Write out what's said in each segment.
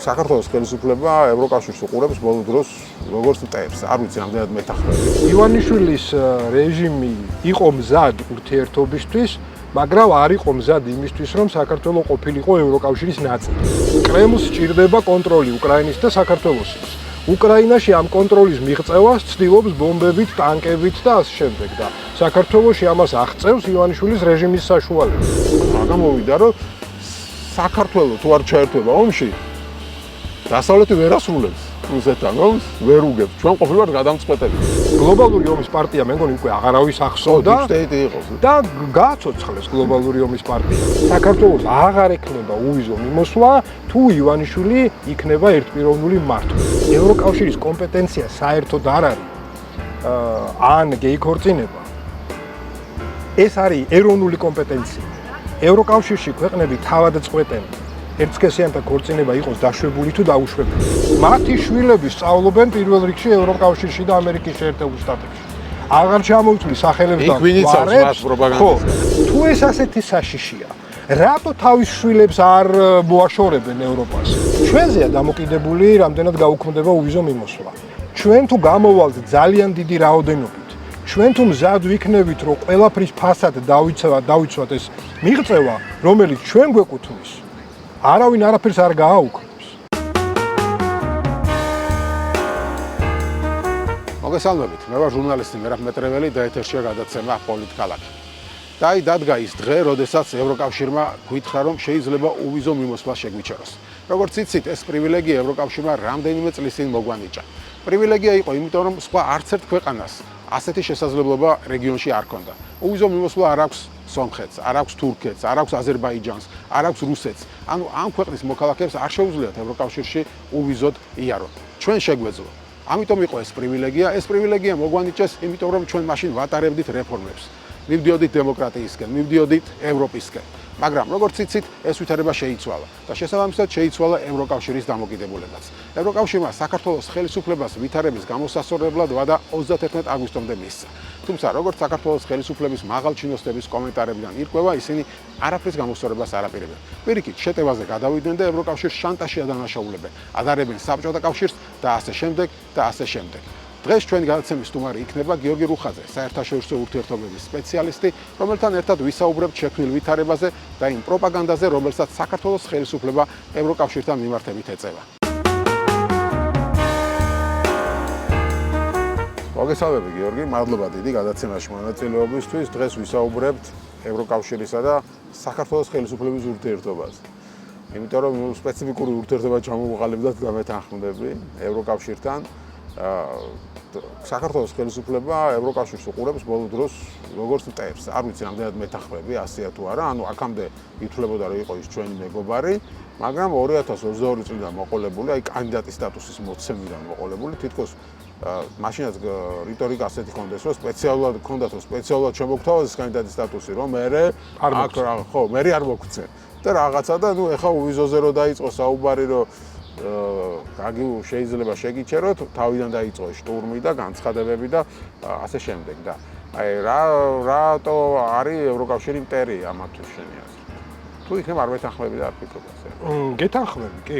საქართველოს ხელისუფლება ევროკავშირს უყურებს ბოლო დროს როგორც მტევს, არ ვიცი რამდენად მეთანხმები. ივანიშვილის რეჟიმი იყო მზად ურთიერთობისთვის, მაგრამ არ იყო მზად იმისთვის, რომ საქართველო ყოფილიყო ევროკავშირის ნაწილი. კრემლს სჭირდება კონტროლი უკრაინის და საქართველოსის. უკრაინაში ამ კონტროლის მიღწევას ცდილობს ბომბებით, ტანკებით და ასე შემდეგ და საქართველოში ამას აღწევს ივანიშვილის რეჟიმის საშუალებით. მაგრამ მოვიდა რომ საქართველო თუ არ ჩაერთვება ომში, დასავლეთი ვერ ასრულებს რუსეთთან ომს, ვერ უგებს. ჩვენ ყოფილვართ გადამწყვეტები. გლობალური ომის პარტია მე მგონი უკვე აღარავის ახსოვდა და გააცოცხლეს გლობალური ომის პარტია. საქართველოს აღარ ექნება უვიზო მიმოსვლა, თუ ივანიშვილი იქნება ერთპიროვნული მმართველი. ევროკავშირის კომპეტენცია საერთოდ არ არის ან გეიქორწინება. ეს არის ეროვნული კომპეტენცია. ევროკავშირში ქვეყნები თავად წყვეტენ ერთსქესიანთა ქორწინება იყოს დაშვებული თუ დაუშვებელი. მათი შვილები სწავლობენ პირველ რიგში ევროკავშირში და ამერიკის შეერთებულ შტატებში. აღარ ჩამოთვლი სახელებს და გვარებს. თუ ეს ასეთი საშიშია, რატო თავის შვილებს არ მოაშორებენ ევროპას? ჩვენზეა დამოკიდებული რამდენად გაუქმდება უვიზო მიმოსვლა. ჩვენ თუ გამოვალთ ძალიან დიდი რაოდენობით, ჩვენ თუ მზად ვიქნებით, რომ ყველაფრის ფასად დავიცვათ ეს მიღწევა, რომელიც ჩვენ გვეკუთვნის, არავინ არაფერს არ გააუქმებს. მოგესალმებით, მე ვარ ჟურნალისტი მერაბ მეტრეველი და ეთერშია გადაცემა პოლიტქალაქი. და დადგა ის დღე, როდესაც ევროკავშირმა გითხრა, რომ შეიძლება უვიზო მიმოსვლა შეგვიჩეროს. როგორც იცით, ეს პრივილეგია ევროკავშირმა რამდენიმე წლის წინ მოგვანიჭა. პრივილეგია იყო, იმიტომ რომ სხვა არც ერთ ქვეყანას ასეთი შესაძლებლობა რეგიონში არ ჰქონდა. უვიზო მიმოსვლა არ აქვს სომხეთს, არ აქვს თურქეთს, არ აქვს აზერბაიჯანს, არ აქვს რუსეთს. ანუ ამ ქვეყნის მოქალაქეებს არ შეუძლიათ ევროკავშირში უვიზოდ იარონ. ჩვენ შეგვეძლო. ამიტომ იყო ეს პრივილეგია. ეს პრივილეგია მოგვანიჭეს, იმიტომ რომ ჩვენ მაშინ ვატარებდით რეფორმებს. მივდიოდით დემოკრატიისკენ, მივდიოდით ევროპისკენ. მაგრამ როგორც იცით, ეს ვითარება შეიცვალა და შესაბამისად შეიცვალა ევროკავშირის დამოკიდებულებაც. ევროკავშირმა საქართველოს ხელისუფლებას ვითარების გამოსასწორებლად ვადა 31 აგვისტომდე მისცა. თუმცა როგორც საქართველოს ხელისუფლების მაღალჩინოსნების კომენტარებიდან ირკვევა, ისინი არაფრის გამოსწორებას არ აპირებენ. პირიქით, შეტევაზე გადავიდნენ და ევროკავშირს შანტაჟი ადანაშაულებენ, ადარებენ საბჭოთა კავშირს და ასე შემდეგ და ასე შემდეგ. დღეს ჩვენი გადაცემის სტუმარი იქნება გიორგი რუხაძე, საერთაშორისო ურთიერთობების სპეციალისტი, რომელთან ერთად ვისაუბრებთ შექმნილ ვითარებაზე და იმ პროპაგანდაზე, რომელსაც საქართველოს ხელისუფლება ევროკავშირთან მიმართებით ეწევა. მოგესალმებით გიორგი, მადლობა დიდი გადაცემაში მონაწილეობისთვის. დღეს ვისაუბრებთ ევროკავშირისა და საქართველოს ხელისუფლების ურთიერთობაზე. იმიტომ რომ სპეციფიკური ურთიერთობა ჩამოვუყალიბდათ და მეთანხმდები ევროკავშირთან. საქართველოს ხელისუფლება ევროკავშირს უყურებს ბოლო დროს როგორც მტევს. არ ვიცი რამდენად მეთანხმები, 100-ია თუ არა, ანუ აქამდე ითვლებოდა რომ იყო ის ჩვენი მეგობარი, მაგრამ 2022 წლიდან მოყოლებული, აი კანდიდატის სტატუსის მოცემიდან მოყოლებული, თითქოს მაშინაც რიტორიკა ასეთი ხონდეს, რომ სპეციალურად შემოგთავაზეს კანდიდატის სტატუსი, რომ მე არ მოგცე და რაღაცა და ნუ ეხა უვიზოზე რო დაიწყო საუბარი, რომ შეიძლება შეგიჩეროთ, თავიდან დაიწყო შტურმი და განცხადებები და ასე შემდეგ და აი რატო არის ევროკავშირი მტერი ამათვის შენი აზრით? თუ იქნება არ მეთანხმები და არ ფიქრობ ასე. გეთანხმები, კი.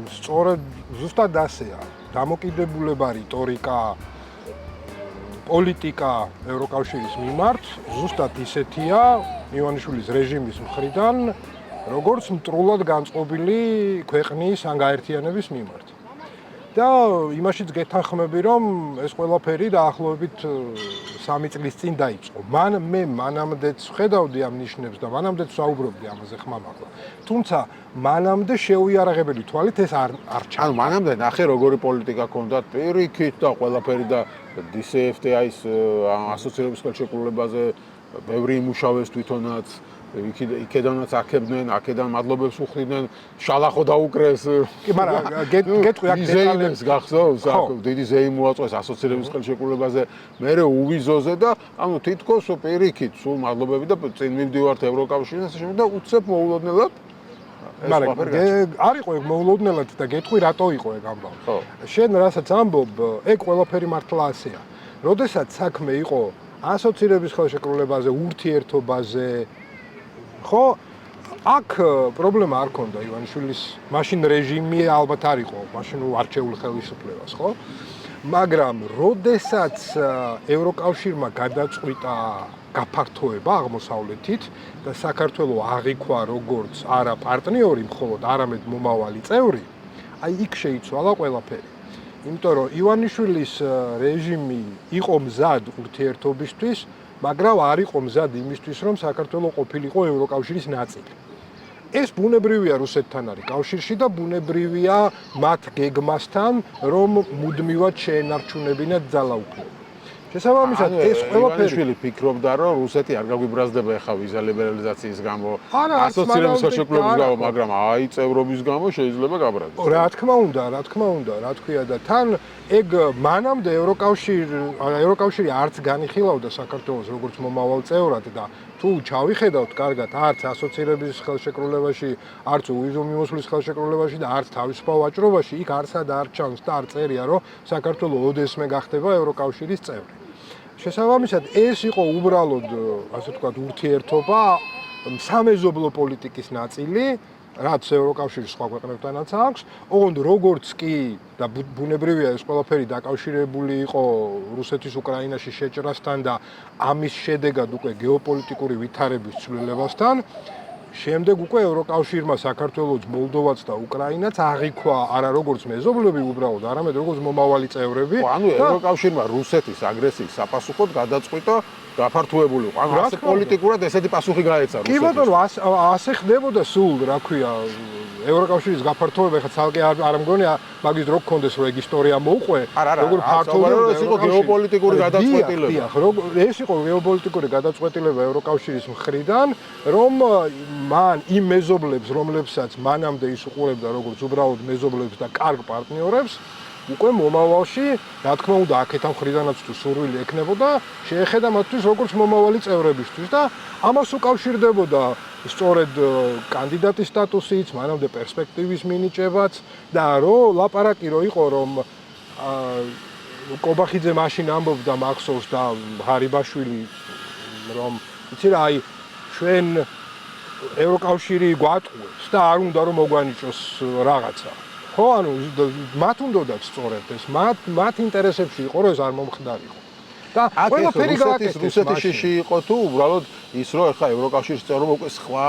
სწორედ ზუსტად ასეა. დამოკიდებულება, რიტორიკა, პოლიტიკა ევროკავშირის მიმართ ზუსტად ისეთია ივანიშვილის რეჟიმის მხრიდან, როგორც მტრულად განწყობილი ქვეყნის ანგაერთიანების მიმართ. და იმაშიც გეთანხმები, რომ ეს ყველაფერი დაახლოებით 3 წლის წინ დაიწყო. მე მანამდეც ხედავდი ამ ნიშნებს და მანამდეც ვსაუბრობდი ამაზე ხმამაღლა. თუმცა მანამდე შეუიარაღებელი თვალით ეს არ ჩანდა. ანუ მანამდე ნახე როგორი პოლიტიკა ჰქონდათ პირიქით და ყველაფერი და DCFTA-ის ასოცირების ხელშეკრულებაზე ბევრი იმუშავეს თვითონაც. იქედანაც აქებდნენ, აქედან მადლობებს უხდიდნენ, შალახო დაუკრეს. კი, მაგრამ გეტყვი აქ დეტალებს გახსოვს, აქ დიდი ზეიმი მოაწყვეს ასოცირების ხელშეკრულებაზე, მერე უვიზოზე და ანუ თითქოს პირიქით სულ მადლობები და წინ მივდივართ ევროკავშირში და უცებ მოულოდნელად მაგრამ არ იყო ეგ მოულოდნელად და გეტყვი რატო იყო ეგ ამბავი. შენ რასაც ამბობ, ეგ ყველაფერი მართლა ასეა. როდესაც საქმე იყო ასოცირების ხელშეკრულებაზე, ურთიერთობაზე, ხო, აქ პრობლემა არ ქონდა ივანიშვილის მაშინ რეჟიმი ალბათ არ იყო, მაშინ არჩეულ ხელისუფლებას, ხო? მაგრამ როდესაც ევროკავშირმა გადაწყვიტა გაფართოება აღმოსავლეთით და საქართველო აღიქვა როგორც არა პარტნიორი, მხოლოდ არამედ მომავალი წევრი, აი იქ შეიცვალა ყველაფერი. იმიტომ რომ ივანიშვილის რეჟიმი იყო მზად ურთიერთობისთვის, მაგრამ არ იყო მზად იმისთვის, რომ საქართველო ყოფილიყო ევროკავშირის ნაწილი. ეს ბუნებრივია რუსეთთან არის კავშირში და ბუნებრივია მათ გეგმასთან, რომ მუდმივად შეენარჩუნებინათ ძალაუფლება. შესაბამისად, ეს ყველაფერი ივანიშვილი ფიქრობდა, რომ რუსეთი არ გაგვიბრაზდება ახლა ვიზა ლიბერალიზაციის გამო, ასოცირების ხელშეკრულების გამო, მაგრამ აი წევრობის გამო შეიძლება გაბრაზდეს. რა თქმა უნდა, რა თქვია და თან ეგ მანამდე ევროკავშირი არც განიხილავდა საქართველოს როგორც მომავალ წევრად და თუ ჩავიხედავთ კარგად, არც ასოცირების ხელშეკრულებაში, არც უვიზო მიმოსვლის ხელშეკრულებაში და არც თავისუფალ ვაჭრობაში იქ არცად არ ჩანს და არ წერია, რომ საქართველო ოდესმე გახდება ევროკავშირის წევრი. შესაბამისად, ეს იყო უბრალოდ, ასე ვთქვათ, ურთიერთობა სამეზობლო პოლიტიკის ნაწილი, რაც ევროკავშირის სხვა ქვეყნებთანაც აქვს, ოღონდ როგორც კი და ბუნებრივია ეს ყველაფერი დაკავშირებული იყო რუსეთის უკრაინაში შეჭრასთან და ამის შედეგად უკვე გეოპოლიტიკური ვითარების ცვლილებასთან, შემდეგ უკვე ევროკავშირმა საქართველოს, მოლდოვაც და უკრაინაც აღიქვა არა როგორც მეზობლები უბრალოდ, არამედ როგორც მომავალი წევრები. ანუ ევროკავშირმა რუსეთის აგრესიის საპასუხოდ გადაწყვიტა გაფართოებული იყო. ანუ ასე პოლიტიკურად ესეთი პასუხი გაეცა რუსეთს. კი ბატონო, ასე ხდებოდა სულ, რა ქვია, ევროკავშირის გაფართოება, ხა ცალკე არ მგონი მაგის დრო გქონდეს, რომ ეგ ისტორია მოუყვე, როგორ ფართოვდება ეს იყო გეოპოლიტიკური გადაწყვეტილება. ეს იყო გეოპოლიტიკური გადაწყვეტილება ევროკავშირის მხრიდან, რომ მან იმ მეზობლებს, რომლებსაც მანამდე ის უყურებდა როგორც უბრალოდ მეზობლებს და კარგ პარტნიორებს, უკვე მომავალში, რა თქმა უნდა, აქეთან მხრიდანაც თუ სურვილი ექნებოდა, შეეხედა მათთვის როგორც მომავალი წევრებისთვის და ამას უკავშირდებოდა სწორედ კანდიდატის სტატუსიც, მანამდე პერსპექტივის მინიჭებაც და ლაპარაკი რო იყო, რომ კობახიძე მაშინ ამბობდა მახსოვს და ღარიბაშვილი, რომ იცი რა, აი ჩვენ ევროკავშირი გვატყუებს და არ უნდა რომ მოგვანიჭოს რაღაცა. ხო, ანუ მათ უნდათ სწორედ ეს, მათ ინტერესებში იყო, რომ ეს არ მომხდარიყო. და ყველაფერი გააკეთეს. რუსეთის შიში იყო თუ უბრალოდ ის რომ ახლა ევროკავშირის წევრობა უკვე სხვა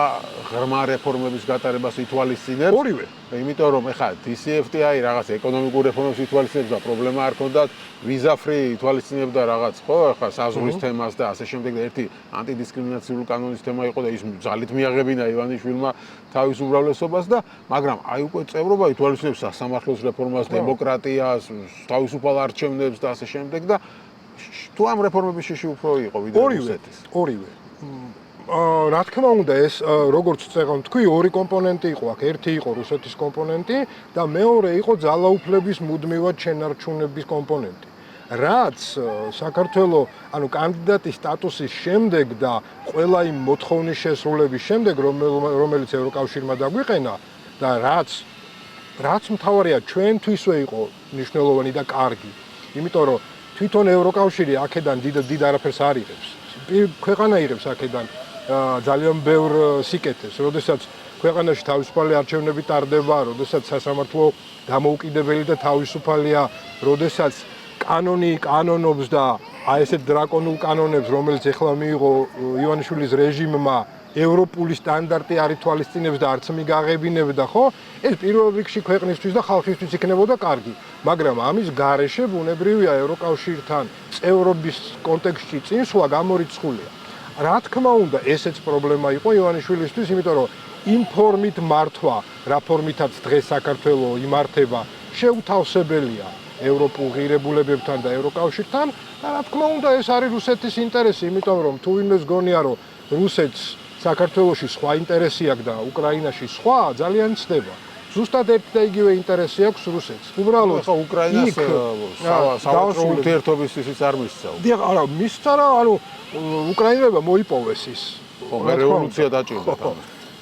ღრმა რეფორმების გატარებას ითვალისწინებს. ორივე. იმიტომ რომ ახლა DCFTA რაღაც ეკონომიკურ რეფორმებს ითვალისწინებს და პრობლემა არ ქონდათ, ვიზა ფრი ითვალისწინებდა რაღაც, ხო, ახლა საზღვრის თემას და ასე შემდეგ და ერთი ანტიდისკრიმინაციული კანონის თემა იყო და ის ძალით მიაღებინა ივანიშვილმა თავის უმრავლესობას და მაგრამ აი უკვე წევრობა ითვალისწინებს სასამართლოს რეფორმას, დემოკრატიას, თავისუფალ არჩევნებს და ასე შემდეგ და თუ ამ რეფორმების შიში უფრო იყო ვიდრე რუსეთის. ორივე. რა თქმა უნდა, ეს როგორც წეგან თქვი, ორი კომპონენტი იყო აქ. ერთი იყო რუსეთის კომპონენტი და მეორე იყო ძალაუფლების მუდმივად შენარჩუნების კომპონენტი. რაც საქართველოს, ანუ კანდიდატის სტატუსის შემდეგ და ყველა იმ მოთხოვნის შესრულების შემდეგ, რომელიც ევროკავშირმა დაგვიყენა და რაც მთავარია ჩვენთვისვე იყო მნიშვნელოვანი და კარგი. იმიტომ რომ თვითონ ევროკავშირი აქედან დიდ არაფერს არ იღებს. ქვეყანა იღებს აქედან ძალიან ბევრ სიკეთეს, როდესაც ქვეყანაში თავისუფალი არჩევნები ტარდება, როდესაც სასამართლო დამოუკიდებელი და თავისუფალია, როდესაც კანონი კანონობს და აი ესეთ დრაკონულ კანონებს, რომელიც ეხლა მიიღო ივანიშვილის რეჟიმმა, ევროპული სტანდარტი არ ითვალისწინებს და არც მიგაღებინებდა, ხო? ეს პირველ რიგში ქვეყნისთვის და ხალხისთვის იქნებოდა კარგი, მაგრამ ამის გარეშე ბუნებრივია ევროკავშირთან წევრობის კონტექსტში წინსვლა გამორიცხულია. რა თქმა უნდა, ესეც პრობლემა იყო ივანიშვილისთვის, იმიტომ რომ იმ ფორმით მართვა, რა ფორმითაც დღეს საქართველოს იმართება, შეუთავსებელია ევროპულ ღირებულებებთან და ევროკავშირთან და რა თქმა უნდა, ეს არის რუსეთის ინტერესი, იმიტომ რომ თუ ვინმეს გონია, რომ რუსეთს საქართველოში სხვა ინტერესი აქვს და უკრაინაში სხვა, ძალიან ცდება. ზუსტად ერთ და იგივე ინტერესი აქვს რუსეთს. უბრალოდ ახლა უკრაინას სავაჭრო ურთიერთობის ისიც არ მისცა. დიახ, არა, მისცა რა, ანუ უკრაინელებმა მოიპოვეს ის. რევოლუცია დაჭირდა.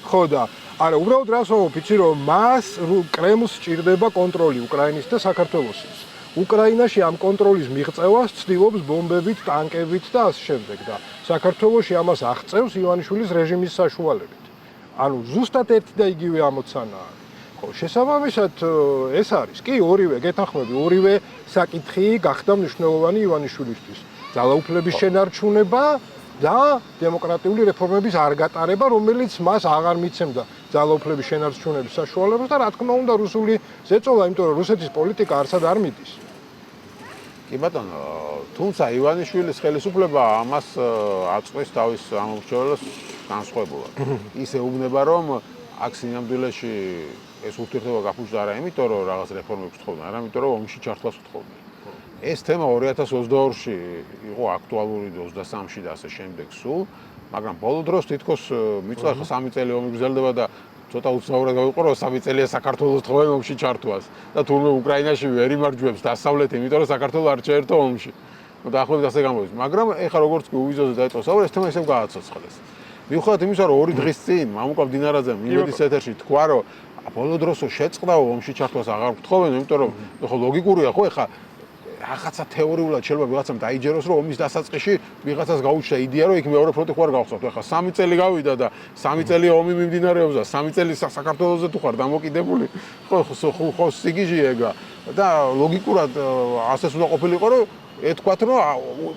ხო და არა, უბრალოდ რას ვამბობ, იცი რომ მას კრემლს სჭირდება კონტროლი უკრაინის და საქართველოსის. უკრაინაში ამ კონტროლის მიღწევას ცდილობს ბომბებით, ტანკებით და ასე შემდეგ და საქართველოში ამას აღწევს ივანიშვილის რეჟიმის საშუალებით. ანუ ზუსტად ერთი და იგივე ამოცანა არის. ხო, შესაბამისად ეს არის. კი, ორივე გეთანხმები, ორივე საკითხი გახდა მნიშვნელოვანი ივანიშვილისთვის. ძალაუფლების შენარჩუნება და დემოკრატიული რეფორმების არ გატარება, რომელიც მას აღარ მიცემდა ძალაუფლების შენარჩუნების საშუალებას და რა თქმა უნდა რუსული ზეწოლა, იმიტომ რომ რუსეთის პოლიტიკა არსად არ მიდის. კი ბატონო, თუმცა ივანიშვილის ხელისუფლება ამას აწყვეს თავის ამორჩევლებს განსხვავებულად. ისე უბნება რომ აქ სინამდვილეში ეს ურთიერთობა გაფუჭდა არა იმიტომ რომ რაღაც რეფორმებს თხოვდნენ, არამედ იმიტომ რომ ომში ჩართვას თხოვდნენ. ეს თემა 2022-ში იყო აქტუალური 23-ში და ასე შემდეგ სულ, მაგრამ ბოლო დროს თითქოს მიწვა ხა 3 წელი ომი გრძელდება და ცოტა უცნაურად გავიყო რომ 3 წელია საქართველოს თხოვენ ომში ჩართვას და თურმე უკრაინაში ვერ იმარჯვებს დასავლეთი, იმიტომ რომ საქართველოს არ ჩაერთო ომში. ნუ დაახლოებით ასე გამოდის, მაგრამ ეხლა როგორც კი უვიზოზე დაიწყო საუბარი, ეს თემა ისევ გააცოცხლეს. მიუხედავად იმისა, რომ 2 დღის წინ მამუკა მდინარაძე იმედის ეთერში თქვა, რომ ბოლო დროსო შეწყდაო ომში ჩართვას აღარ გთხოვენ, იმიტომ რომ ხო ლოგიკურია ხო ეხლა რაღაცა თეორიულად შეიძლება ვიღაცამ დაიჯეროს რომ ომის დასაწყისში ვიღაცას გაუჩნდა იდეა რომ იქ მეორე ფრონტი ხوار გავხსოვთ. ეხლა 3 წელი გავიდა და 3 წელი ომი მიმდინარეობს და 3 წელი საქართველოსზე თუ ხარ დამოკიდებული ხო სიგიჟია ეგა და ლოგიკურად ასეც უნდა ყოფილიყო რომ ეთქვათ რომ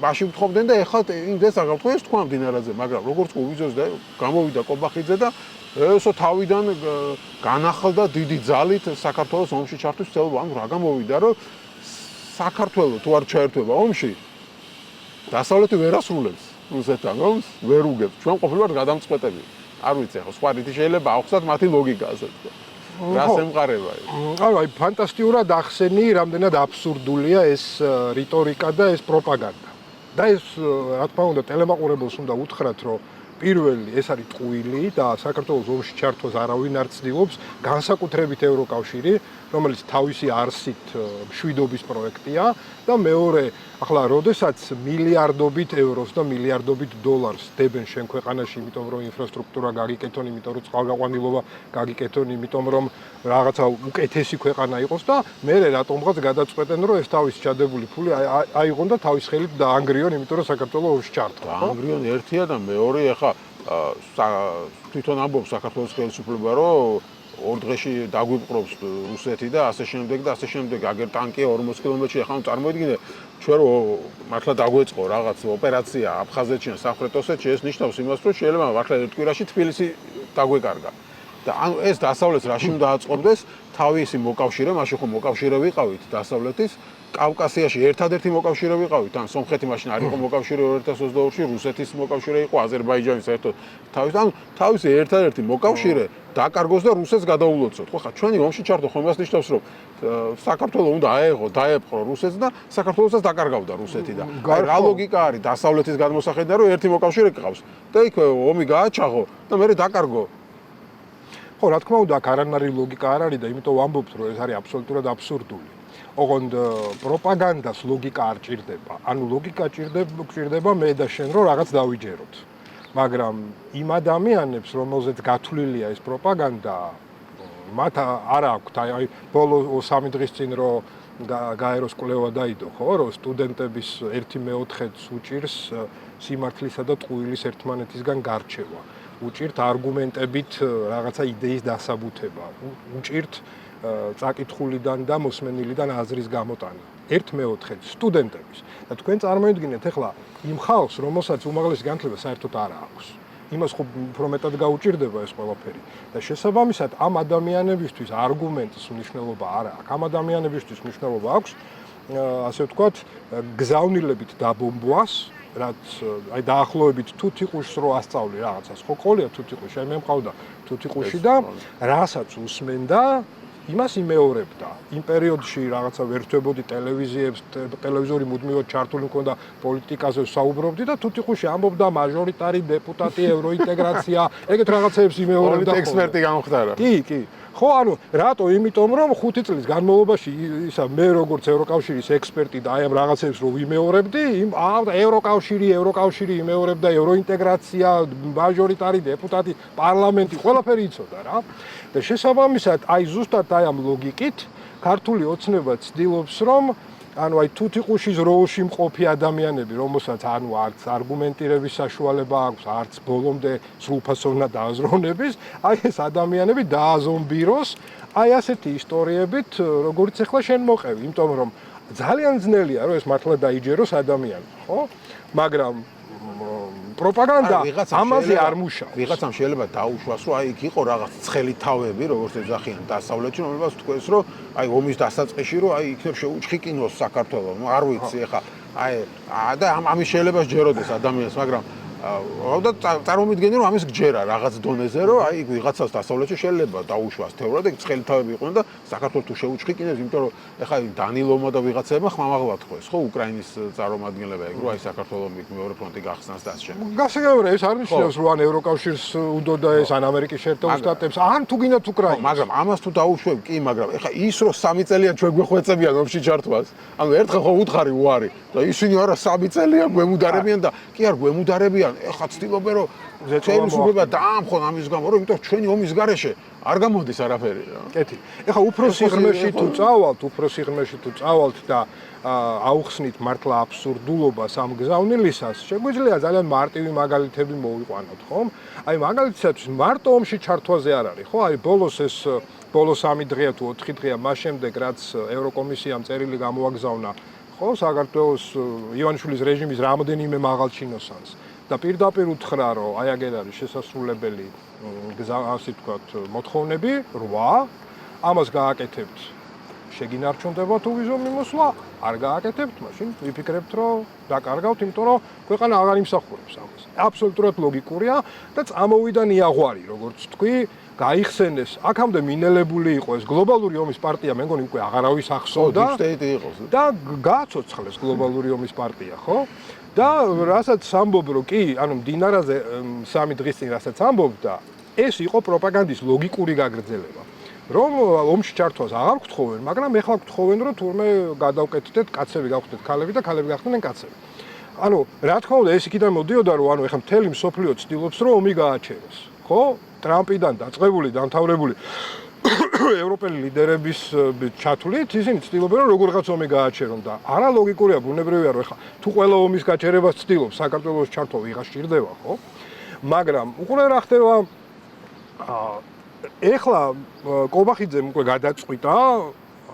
მაშინ ვთხოვდნენ და ეხლა იმდეს არ გავთხოვეს თქვა მდინარაძე, მაგრამ როგორც უვიზოს და გამოვიდა კობახიძე და ესო თავიდან განახლდა დიდი ძალით საქართველოს ომში ჩართვის ცდილობა. ანუ რა გამოვიდა რომ საქართველოს თუ არ ჩაერთვება ომში დასავლეთი ვერ ასრულებს რუსეთთან ომს, ვერ უგებს. ჩვენ ყოფილვართ გადამწყვეტები. არ ვიცი ახლა სხვა რითი შეიძლება ავხსნათ მათი ლოგიკა ასე თქვა. რას ემყარება ეს? ანუ აი ფანტასტიკურად ახსენი, რამდენად აბსურდულია ეს რიტორიკა და ეს პროპაგანდა. და ეს რა თქმა უნდა ტელემაყურებელს უნდა უთხრათ, რომ პირველი ეს არის ტყუილი და საქართველოს ომში ჩართვას არავინ არ ცდილობს, განსაკუთრებით ევროკავშირი, რომელიც თავისი არსით მშვიდობის პროექტია და მეორე, ახლა როდესაც მილიარდობით ევროს და მილიარდობით დოლარს დებენ შენ ქვეყანაში, იმიტომ რომ ინფრასტრუქტურა გაგიკეთონ, იმიტომ რომ წყალგაყვანილობა გაგიკეთონ, იმიტომ რომ რაღაცა უკეთესი ქვეყანა იყოს და მე რატომღაც გადაწყვეტენ რომ ეს თავის ჩადებული ფული აიღონ და თავის ხელით დაანგრიონ, იმიტომ რომ საქართველოს ომში ჩართვა. დაანგრიონ ერთია და მეორე ახლა თვითონ ამბობს საქართველოს ხელისუფლება რომ 2 დღეში დაგვიპყრობს რუსეთი და ასე შემდეგ და ასე შემდეგ. აგერ ტანკია 40 კილომეტრში, ახლა წარმოიდგინე ჩვენ რომ მართლა დაგვეწყო რაღაც ოპერაცია აფხაზეთში ან სამხრეთ ოსეთში, ეს ნიშნავს იმას, რომ შეიძლება მართლა ერთ კვირაში თბილისი დაგვეკარგა. და ანუ ეს დასავლეთს რაში უნდა აწყობდეს? თავისი მოკავშირე, მაშინ ხო მოკავშირე ვიყავით დასავლეთის, კავკასიაში ერთადერთი მოკავშირე ვიყავით, ან სომხეთი მაშინ არ იყო მოკავშირე 2022-ში, რუსეთის მოკავშირე იყო, აზერბაიჯანის საერთოდ თავისი ერთადერთი მოკავშირე დაკარგოს და რუსეთს გადაულოცოთ. ხო ხა ჩვენი ომში ჩართო ხომ იმას ნიშნავს რომ საქართველოს უნდა აეღო, დაეპყრო რუსეთს და საქართველოსაც დაკარგავდა რუსეთი და აი რა ლოგიკა არის დასავლეთის გადმოსახედიდან რომ ერთი მოკავშირე გყავს და იქ ომი გააჩაღო და მე დაკარგო. ხო, რა თქმა უნდა, აქ არანაირი ლოგიკა არ არის და იმიტომ ვამბობთ, რომ ეს არის აბსოლუტურად აბსურდული. ოღონდ პროპაგანდას ლოგიკა არ ჭირდება. ანუ ლოგიკა ჭირდება მე და შენ რომ რაღაც დავიჯეროთ. მაგრამ იმ ადამიანებს, რომელზეც გათვლილია ეს პროპაგანდა, მათ არ აქვთ აი ბოლო 3 დღის წინ რომ გაეროს კვლევა დაიდო, ხო, რომ სტუდენტების 1/4-ს უჭირს სიმართლისა და ტყუილის ერთმანეთისგან გარჩევა. უჭირთ არგუმენტებით რაღაცა იდეის დასაბუთება, უჭირთ წაკითხულიდან და მოსმენილიდან აზრის გამოტანა. 1/4 სტუდენტების. და თქვენ წარმოიდგინეთ ახლა იმ ხალხს, რომელსაც უმაღლესი განათლება საერთოდ არ აქვს. იმას ხო უფრო მეტად გაუჭირდება ეს ყველაფერი. და შესაბამისად ამ ადამიანებისთვის არგუმენტის მნიშვნელობა არ აქვს. ამ ადამიანებისთვის მნიშვნელობა აქვს, ასე ვთქვათ, გზავნილებით დაბომბვას, რაც აი დაახლოებით თუთიყუშს რო ასწავლი რაღაცას. ხო ყოლია თუთიყუში, აი მე მყავდა თუთიყუში და რასაც უსმენდა იმას იმეორებდა. იმ პერიოდში რაღაცა ვერთვებოდი ტელევიზიებს, ტელევიზორი მუდმივად ჩართული მქონდა პოლიტიკაზე საუბრობდი და თუთიყუში ამბობდა მაჟორიტარი დეპუტატი, ევროინტეგრაცია, ეგეთ რაღაცებს იმეორებდა. პოლიტიკ ექსპერტი გამხდარა. კი. ხო, ანუ რატო? იმიტომ რომ 5 წლის განმავლობაში ისა მე როგორც ევროკავშირის ექსპერტი და აი ამ რაღაცებს რო ვიმეორებდი, ევროკავშირი იმეორებდა, ევროინტეგრაცია, მაჟორიტარი დეპუტატი, პარლამენტი, ყველაფერი იცოდა რა. და შესაბამისად, აი ზუსტად აი ამ ლოგიკით ქართული ოცნება ცდილობს რომ ანუ აი თუთიყუშის როლში მყოფი ადამიანები, რომელსაც ანუ არც არგუმენტირების საშუალება აქვს, არც ბოლომდე სრულფასოვნად დააზროვნების, აი ეს ადამიანები დააზომბიროს აი ასეთი ისტორიებით, როგორც ახლა შენ მოყევი, იმიტომ რომ ძალიან ძნელია რომ ეს მართლა დაიჯეროს ადამიანს, ხო? მაგრამ პროპაგანდა ამაზე არ მუშაობს. ვიღაცამ შეიძლება დაუშვას, რომ აი იქ იყო რაღაც ცხელი თავები, როგორც ეძახიან დასავლეთში, რომელსაც თქვენს, რომ აი ომის დასაწყისში, რომ აი იქნებ შეუჩხიკინოს საქართველოს. ნუ არ ვიცი ეხა აი და ამის შეიძლება სჯეროდეს ადამიანს, მაგრამ და წარმომიდგენი რომ ამის გჯერა რაღაც დონეზე, რომ აი ვიღაცას დასავლეთში შეიძლება დაუშვას თეორიად, ეგ ცხელი თავები იყვნენ და საქართველოს თუ შეუჩხიკინებს, იმიტომ რომ ეხა დანილოვმა და ვიღაცებმა ხმამაღლა თხოვეს, ხო, უკრაინის წარმომადგენლება ეგ, რომ აი საქართველოს მეორე ფრონტი გახსნას და ასე შემდეგ. გასაგებია, ეს არ ნიშნავს, რომ ან ევროკავშირს უნდოდა ეს, ან ამერიკის შეერთებულ შტატებს, ან თუ გინდათ უკრაინას. მაგრამ ამას თუ დაუშვებ, კი, მაგრამ ეხა ის რომ 3 წელია ჩვენ გვეხვეწებიან ომში ჩართვას, ანუ ერთხელ ხო უთხარი უარი და ისინი არა 3 წელია გვემუდარებიან და კი არ გვემუდარებიან ეხლა ცდილობენ რომ ზეწოლობა დაამხონ ამის გამო რომ იმიტომ ჩვენი ომის გარეშე არ გამოდის არაფერი რა. კეთი. ეხლა უფრო სიღრმეში თუ წავალთ და აუხსნით მართლა აბსურდულობას ამ გზავნილისას, შეგვიძლია ძალიან მარტივი მაგალითები მოვიყვანოთ, ხომ? აი მაგალითად მარტო ომში ჩართვაზე არ არის, ხო? აი ბოლოს 3 დღეა თუ 4 დღეა მას შემდეგ რაც ევროკომისიამ წერილი გამოაგზავნა, ხო, საქართველოს ივანიშვილის რეჟიმის რამდენიმე მაღალჩინოსანს. და პირდაპირ უთხრა, რომ აი აგერ არის შესასრულებელი ასე ვთქვათ, მოთხოვნები 8, ამას გააკეთებთ. შეგინარჩუნდება თუ ვიზო მიმოსვლა, არ გააკეთებთ, მაშინ ვიფიქრებთ, რომ დაკარგავთ, იმიტომ რომ ქვეყანა აღარ იმსახურებს ამას. აბსოლუტურად ლოგიკურია და წამოვიდა ნიაღვარი, როგორც თქვი, გაიხსენეს. აქამდე მინელებული იყო ეს გლობალური ომის პარტია, მე მგონი უკვე აღარავის ახსოვდა. და გააცოცხლეს გლობალური ომის პარტია, ხო? და რასაც ამბობ, რომ კი, ანუ მდინარაზე 3 დღის წინ რასაც ამბობდა, ეს იყო პროპაგანდის ლოგიკური გაგრძელება. რომ ომში ჩართვას აღარ გთხოვენ, მაგრამ ეხლა გთხოვენ, რომ თურმე გადავკეთდეთ, კაცები გავხდეთ ქალები და ქალები გახდნენ კაცები. ანუ რა თქმა უნდა, ეს იქიდან მოდიოდა, რომ ანუ ეხლა მთელი მსოფლიო ცდილობს, რომ ომი გააჩეროს, ხო? ტრამპიდან დაწყებული, დამთავრებული ევროპელი ლიდერების ჩათვლით, ისინი ცდილობენ, რომ როგორღაც ომი გააჩერონ და არა ლოგიკურია, ბუნებრივია, რომ ეხლა თუ ყველა ომის გაჩერებას ცდილობს, საქართველოს ჩართვა ვიღაც სჭირდება, ხო? მაგრამ უყურე რა ხდება ეხლა კობახიძემ უკვე გადაწყვიტა,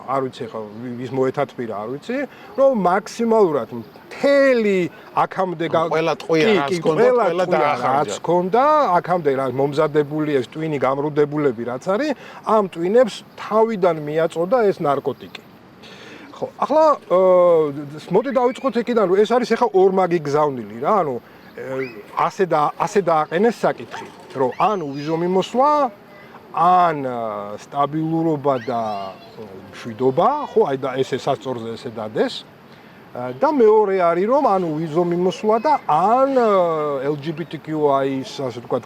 არ ვიცი ეხლა ვის მოეთათბირა, არ ვიცი, რომ მაქსიმალურად მთელი აქამდე ყველა ტყვია რაც ჰქონდა, აქამდე რა მომზადებული ეს ტვინი გამრუდებულები რაც არის, ამ ტვინებს თავიდან მიაწოდა ეს ნარკოტიკი. ხო, ახლა მოდი დავიწყოთ იქიდან, რომ ეს არის ეხლა ორმაგი გზავნილი რა, ანუ ასე დააყენეს საკითხი, რომ ან ვიზო მიმოსვლა ან სტაბილურობა და მშვიდობა, ხო, აი და ესე სასწორზე ესე დადეს. და მეორე არის რომ ანუ ვიზო მიმოსვლა და ან LGBTQI-ის ასე ვთქვათ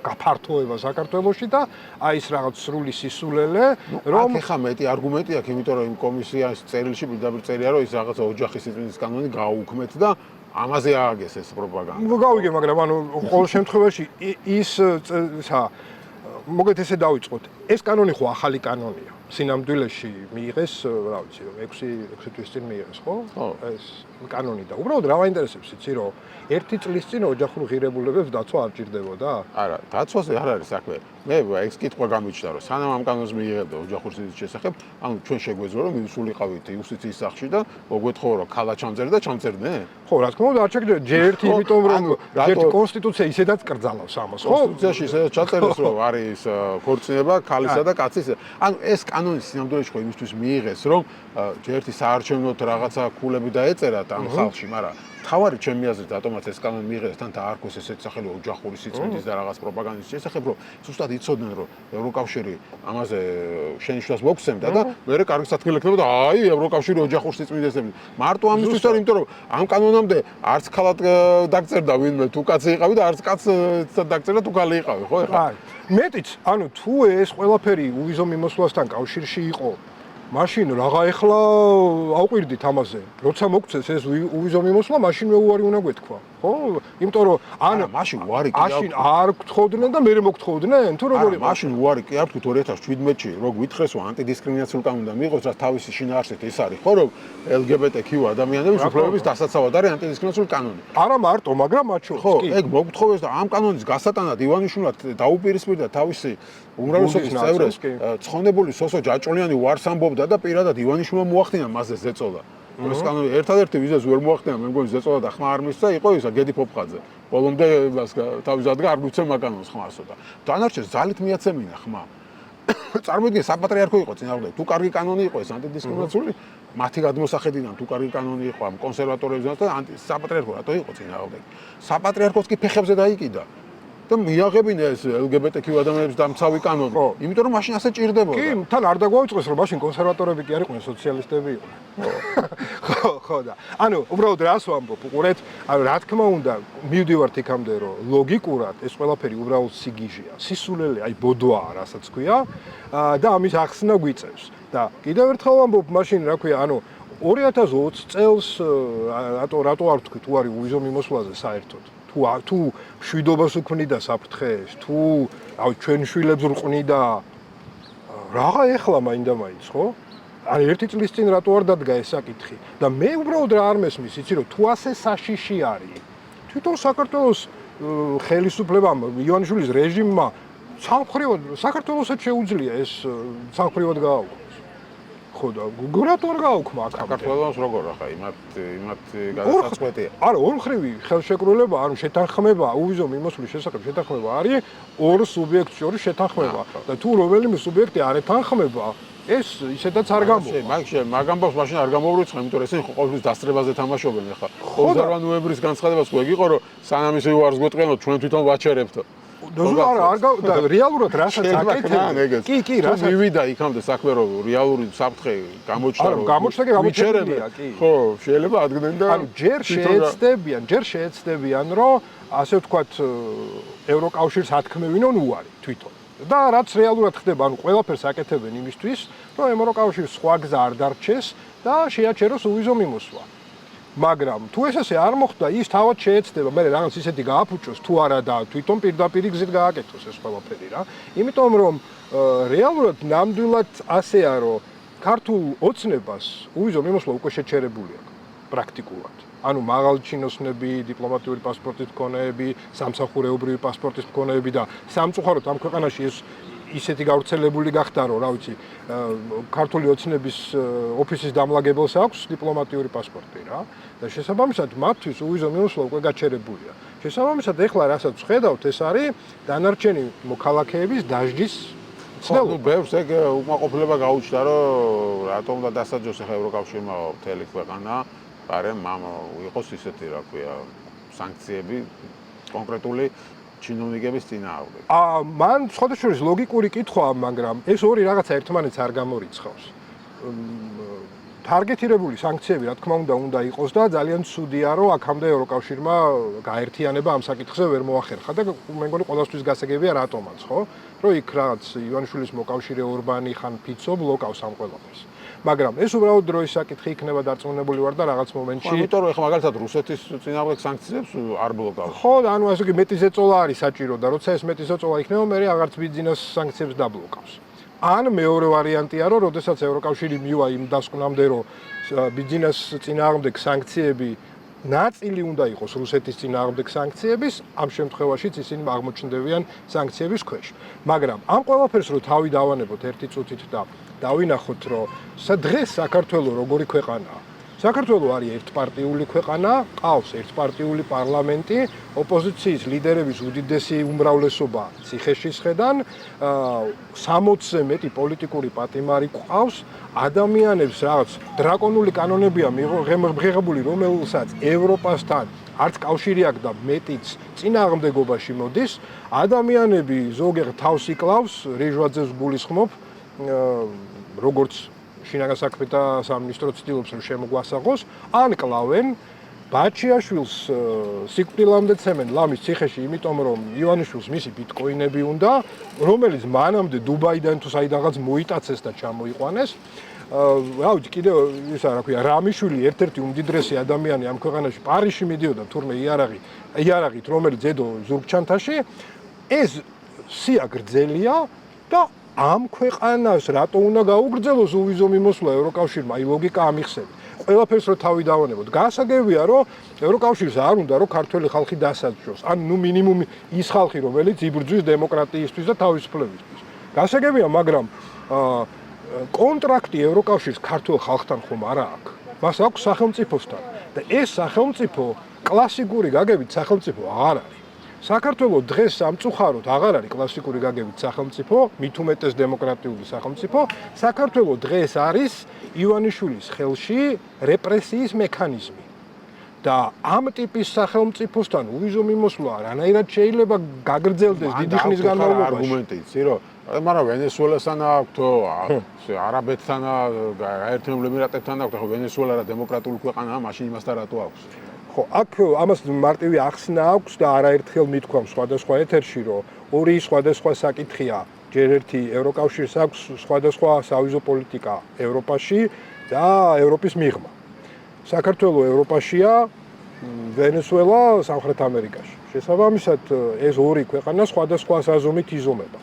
გაფართოება საქართველოში და აი ეს რაღაც სრული სისულელე რომ ეხა მეტი არგუმენტი აქვს, იმიტომ რომ იმ კომისიის წერილში პირდაპირ წერია რომ ის რაღაცა ოჯახის სიწმინდის კანონი გააუქმეთ და ამაზე ააგეს ეს პროპაგანდა. გავიგე, მაგრამ ანუ ყოველ შემთხვევაში ის მოგეთ ესე დავიწყოთ. ეს კანონი ხო ახალი კანონია. სინამდვილეში მიიღეს, რა ვიცი, 6 თვის წინ მიიღეს, ხო? ეს კანონი და უბრალოდ რა მაინტერესებს, იცი, რომ 1 წლის წინ ოჯახურ ღირებულებებს დაცვა არ ჭირდებოდა? არა, დაცვაზე არ არის საქმე. მე ეს კითხვა გამიჩნდა, რომ სანამ ამ კანონს მიიღებდა ოჯახურ სიცოცხლის შესახებ, ანუ ჩვენ შეგვეძლო რომ მივსულიყავით იუსტიციის სახლში და მოგვეთხოვო რომ ქალა ჩამწერდა და ჩამწერდნენ? ხო, რა თქმა უნდა, არ ჩაგდე ჯერტი, იმიტომ რომ ჯერტი კონსტიტუცია ისედაც კრძალავს ამას, ხო? კონსტიტუციაში ისედაც ჩაწერეს რომ არის ქორწინება ქალისა და კაცის. ანუ ეს კანონი სინამდვილეში ხო იმისთვის მიიღეს, რომ ჯერტი საარჩევნოდ რაღაცა ქულები დაეწერათ ამ ხალხში, მაგრამ თავარი ჩემი აზრით რატომაც ეს კანონი მიიღეს თან დაარქვეს ესეთი სახელი ოჯახური სიწმინდის და რაღაც პროპაგანდის შესახებ, რომ ზუსტად იცოდნენ რომ ევროკავშირი ამაზე შენიშვნას მოგცემდა და მე კარგი სათქმელი ექნება და აი ევროკავშირი ოჯახურ სიწმინდესები მარტო ამისთვის არის, იმიტომ რომ ამ კანონამდე არც ქალად დაგწერდა ვინმე თუ კაცი იყავი და არც კაცად დაგწერდა თუ ქალი იყავი, ხო ეხლა? მეტიც, ანუ თუ ეს ყველაფერი უვიზო მიმოსვლასთან კავშირში იყო მაშინ რაღა ეხლა ავყვირდით ამაზე. როცა მოგცეს ეს უვიზო მიმოსვლა, მაშინ მე უარი უნდა გვეთქვა. ხო? იმიტომ რომ არა, მაშინ უარი კი აშინ არ გთხოვდნენ და მე მოგთხოვდნენ თუ როგორ იყო? მაშინ უარი კი არ თქვით 2017-ში რო გვითხრეს რომ ანტიდისკრიმინაციულ კანონი და მიიღოს რაც თავისი შინაარსით ეს არის ხო რომ LGBTQ ადამიანების უფლებების დასაცავად არის ანტიდისკრიმინაციული კანონი. არა მარტო, მაგრამ მათ შორის კი. ეგ მოგთხოვეს და ამ კანონის გასატანად ივანიშვილად დაუპირისპირდა თავისი უმრავლესობის წევრებს ცხონებული სოსო ჯაჭოლიანი უარს ამბობდა და პირადად ივანიშვილმა მოახდინა მასზე ზეწოლა. ეს კანონი ერთადერთი ვიზას ვერ მოახდინა მე მგონი ზეწოლა და ხმა არ მისცა იყო ისა გედი ფოფხაძე. ბოლომდე თავის ადგა არ მიცემ მაგანონს ხმასო და დანარჩენს ძალით მიაცემინა ხმა. წარმოიდგინე საპატრიარქო იყო წინააღმდეგ თუ კარგი კანონი იყო ეს ანტიდისკრიმინაციული მათი გადმოსახედიდან თუ კარგი კანონი იყო ამ კონსერვატორებისგან და საპატრიარქო რატო იყო წინააღმდეგ საპატრიარქოს კი ფეხებზე დაიკიდა და მიაღებინა ეს LGBTQ ადამიანების დამცავი კანონი იმიტომ რომ მაშინ ასე ჭირდებოდა კი თან არ დაგვაუწყეს რომ მაშინ კონსერვატორები კი არ იყვნენ სოციალისტები იყვნენ ხო და ანუ უბრალოდ რას ვამბობ უყურეთ ანუ რა თქმა უნდა მივდივართ იქამდე რომ ლოგიკურად ეს ყველაფერი უბრალოდ სიგიჟეა სისულელე აი ბოდვაა რასაც ქვია და ამის ახსნა გვიწევს და კიდევ ერთხელ ვამბობ მაშინ რა ქვია ანუ 2020 წელს რატო არ ვთქვი თუ არის უვიზო მიმოსვლაზე საერთოდ თუ მშვიდობას უქმნიდა საფრთხეს თუ რავი ჩვენ შვილებს რყვნიდა რაღა ეხლა მაინდა-მაინც ხო არ ერთი წლის წინ რატო არ დადგა ეს საკითხი და მე უბრალოდ რა არ მესმის იცი რომ თუ ასე საშიში არის თვითონ საქართველოს ხელისუფლებამ ივანიშვილის რეჟიმმა სამხრივად საქართველოსაც შეუძლია ეს სამხრივად გააუქმოს ხო და რატო არ გააუქმა აქ საქართველოს როგორ ახლა იმათ გადასაწყვეტია არა ორმხრივი ხელშეკრულება ანუ შეთანხმება უვიზო მიმოსვლის შესახებ შეთანხმება არის ორ სუბიექტს შორის შეთანხმება და თუ რომელიმე სუბიექტი არ ეთანხმება ეს ისედაც არ გამოვა მაგ ამბავს მაშინ არ გამოვრიცხა იმიტომ რომ ესენი ყოველთვის დასწრებაზე თამაშობენ ახლა 28 ნოემბრის განცხადებას ხო ეგ იყო რომ სანამ ისე უარს გვეტყენოთ ჩვენ თვითონ ვაჩერებთ და რეალურად რასაც აკეთებენ კი რასაც მივიდა იქამდე საქმე რომ რეალური საფრთხე გამოჩნდა რომ გამოჩნდა კი ხო შეიძლება ადგენენ და ანუ ჯერ შეეცდებიან რომ ასე ვთქვათ ევროკავშირს ათქმევინონ უარი თვითონ და რაც რეალურად ხდება ანუ ყველაფერს აკეთებენ იმისთვის რომ ევროკავშირს სხვა გზა არ დარჩეს და შეაჩეროს უვიზო მიმოსვლა მაგრამ თუ ეს ასე არ მოხდა ის თავად შეეცდება მე რაღაც ისეთი გააფუჭოს თუ არა და თვითონ პირდაპირ გზით გააკეთოს ეს ყველაფერი რა იმიტომ რომ რეალურად ნამდვილად ასეა რომ ქართულ ოცნებას უვიზო მიმოსვლა უკვე შეჩერებული აქვს პრაქტიკულად ანუ მაღალჩინოსნები დიპლომატიური პასპორტის მქონეები სამსახურეობრივი პასპორტის მქონეები და სამწუხაროდ ამ ქვეყანაში ეს ისეთი გავრცელებული გახდა რომ რა ვიცი ქართული ოცნების ოფისის დამლაგებელს აქვს დიპლომატიური პასპორტი რა და შესაბამისად მათთვის უვიზო მიმოსვლა უკვე გაჩერებულია შესაბამისად ეხლა რასაც ვხედავთ ეს არის დანარჩენი მოქალაქეების დასჯის ცნობა ბევრს ეგ უკმაყოფილება გაუჩნდა რომ რატომ და დასაჯოს ახლა ევროკავშირმა მთელი ქვეყანა პარემ იყოს ისეთი რა ქვია სანქციები კონკრეტული ჩინოვნიკების წინააღმდეგ. მან სხვადასხვა ლოგიკური კითხვაა, მაგრამ ეს ორი რაღაცა ერთმანეთს არ გამორიცხავს. თარგეტირებული სანქციები, რა თქმა უნდა იყოს და ძალიან ცუდია, რომ აქამდე ევროკავშირმა გაერთიანება ამ საკითხზე ვერ მოახერხა და მე მგონი ყველასთვის გასაგებია რატომაც, ხო? რომ იქ რაღაც ივანიშვილის მოკავშირე ორბანი ხან ფიცო ბლოკავს ამ ყველაფერს. მაგრამ ეს უბრალოდ დროის საკითხი იქნება დარწმუნებული ვარ და რაღაც მომენტში იმიტომ რომ ეხლა მაგალითად რუსეთის წინააღმდეგ სანქციებს არ ბლოკავს. ხო, ანუ ასე იგი მეტი ზეწოლა არის საჭირო და როცა ეს მეტი ზეწოლა იქნება, მე აღარც ბიზნეს სანქციებს დაბლოკავს. ან მეორე ვარიანტია, რომ როდესაც ევროკავშირი მივა იმ დასკვნამდე, რომ ბიზნეს წინააღმდეგ სანქციები ნაწილი უნდა იყოს რუსეთის წინააღმდეგ სანქციების, ამ შემთხვევაშიც ისინი აღმოჩნდებიან სანქციების ქვეშ. მაგრამ ამ ყველაფერს რო თავი დავანებოთ ერთი წუთით და დავინახოთ, რომ დღეს საქართველოს როგორი ქვეყანაა. საქართველოს არის ერთპარტიული ქვეყანა, ყავს ერთპარტიული პარლამენტი, ოპოზიციის ლიდერების უდიდესი უმრავლესობა ციხეში შედან, 60-ზე მეტი პოლიტიკური პატიმარი ყავს, ადამიანებს რაღაც დრაკონული კანონებია მიღებული, რომელსაც ევროპასთან არც კავშირი აქვს და მეტიც წინააღმდეგობაში მოდის, ადამიანები ზოგიერთ თავს იკლავს, რეჟვაძეს გულისხმობ, როგორც შინაგან საქმეთა სამინისტრო ცდილობს რომ შემოგვასაღოს, ან კლავენ ბაჩიაშვილს სიკვდილამდე ცემენ ლამის ციხეში, იმიტომ რომ ივანიშვილს მისი ბიტკოინები უნდა, რომელიც მანამდე დუბაიდან თუ საიდანღაც მოიტაცეს და ჩამოიყვანეს. რა ვიცი, კიდევ ისა რა ქვია, რამიშვილი ერთ-ერთი უმდიდრესი ადამიანი ამ ქვეყანაში პარიზში მიდიოდა თურმე იარაღით, რომელიც ზედო ზურგჩანთაში, ეს სია გრძელია და ამ ქვეყანას რატო უნდა გაუგრძელოს უვიზო მიმოსვლა ევროკავშირმა, აი ლოგიკა ამიხსენე. ყველაფერს რო თავი დავანებოთ. გასაგებია, რომ ევროკავშირს არ უნდა რომ ქართველი ხალხი დასაჯოს. ან ნუ მინიმუმ ის ხალხი, რომელიც იბრძვის დემოკრატიისთვის და თავისუფლებისთვის. გასაგებია, მაგრამ კონტრაქტი ევროკავშირის ქართულ ხალხთან ხომ არა აქვს. მას აქვს სახელმწიფოსთან და ეს სახელმწიფო კლასიკური გაგებით სახელმწიფო აღარ არის. საქართველოს დღეს სამწუხაროდ აღარ არის კლასიკური გაგებით სახელმწიფო, მით უმეტეს დემოკრატიული სახელმწიფო. საქართველოს დღეს არის ივანიშვილის ხელში რეპრესიის მექანიზმი. და ამ ტიპის სახელმწიფოსთან უვიზო მიმოსვლა რანაირად შეიძლება გაგრძელდეს დიდი ხნის განმავლობაში. არგუმენტიც, რომ მაგრამ ვენესუელასთან აქვს, არაბეთთან, გაერთიანებულ ემირატებთან აქვს, ხო ვენესუელა რა დემოკრატიული ქვეყანაა, მაშინ იმასთან რატო აქვს? ხო, აქ ამას მარტივი ახსნა აქვს და არაერთხელ მithქვამ სხვადასხვა ეთერში, რომ ორი სხვადასხვა საკითხია. ჯერ ერთი ევროკავშირს აქვს სხვადასხვა სავიზო პოლიტიკა ევროპაში და ევროპის მიღმა. საქართველოს ევროპაშია, ვენესუელა სამხრეთ ამერიკაში. შესაბამისად, ეს ორი ქვეყანა სხვადასხვა საზომით იზომება.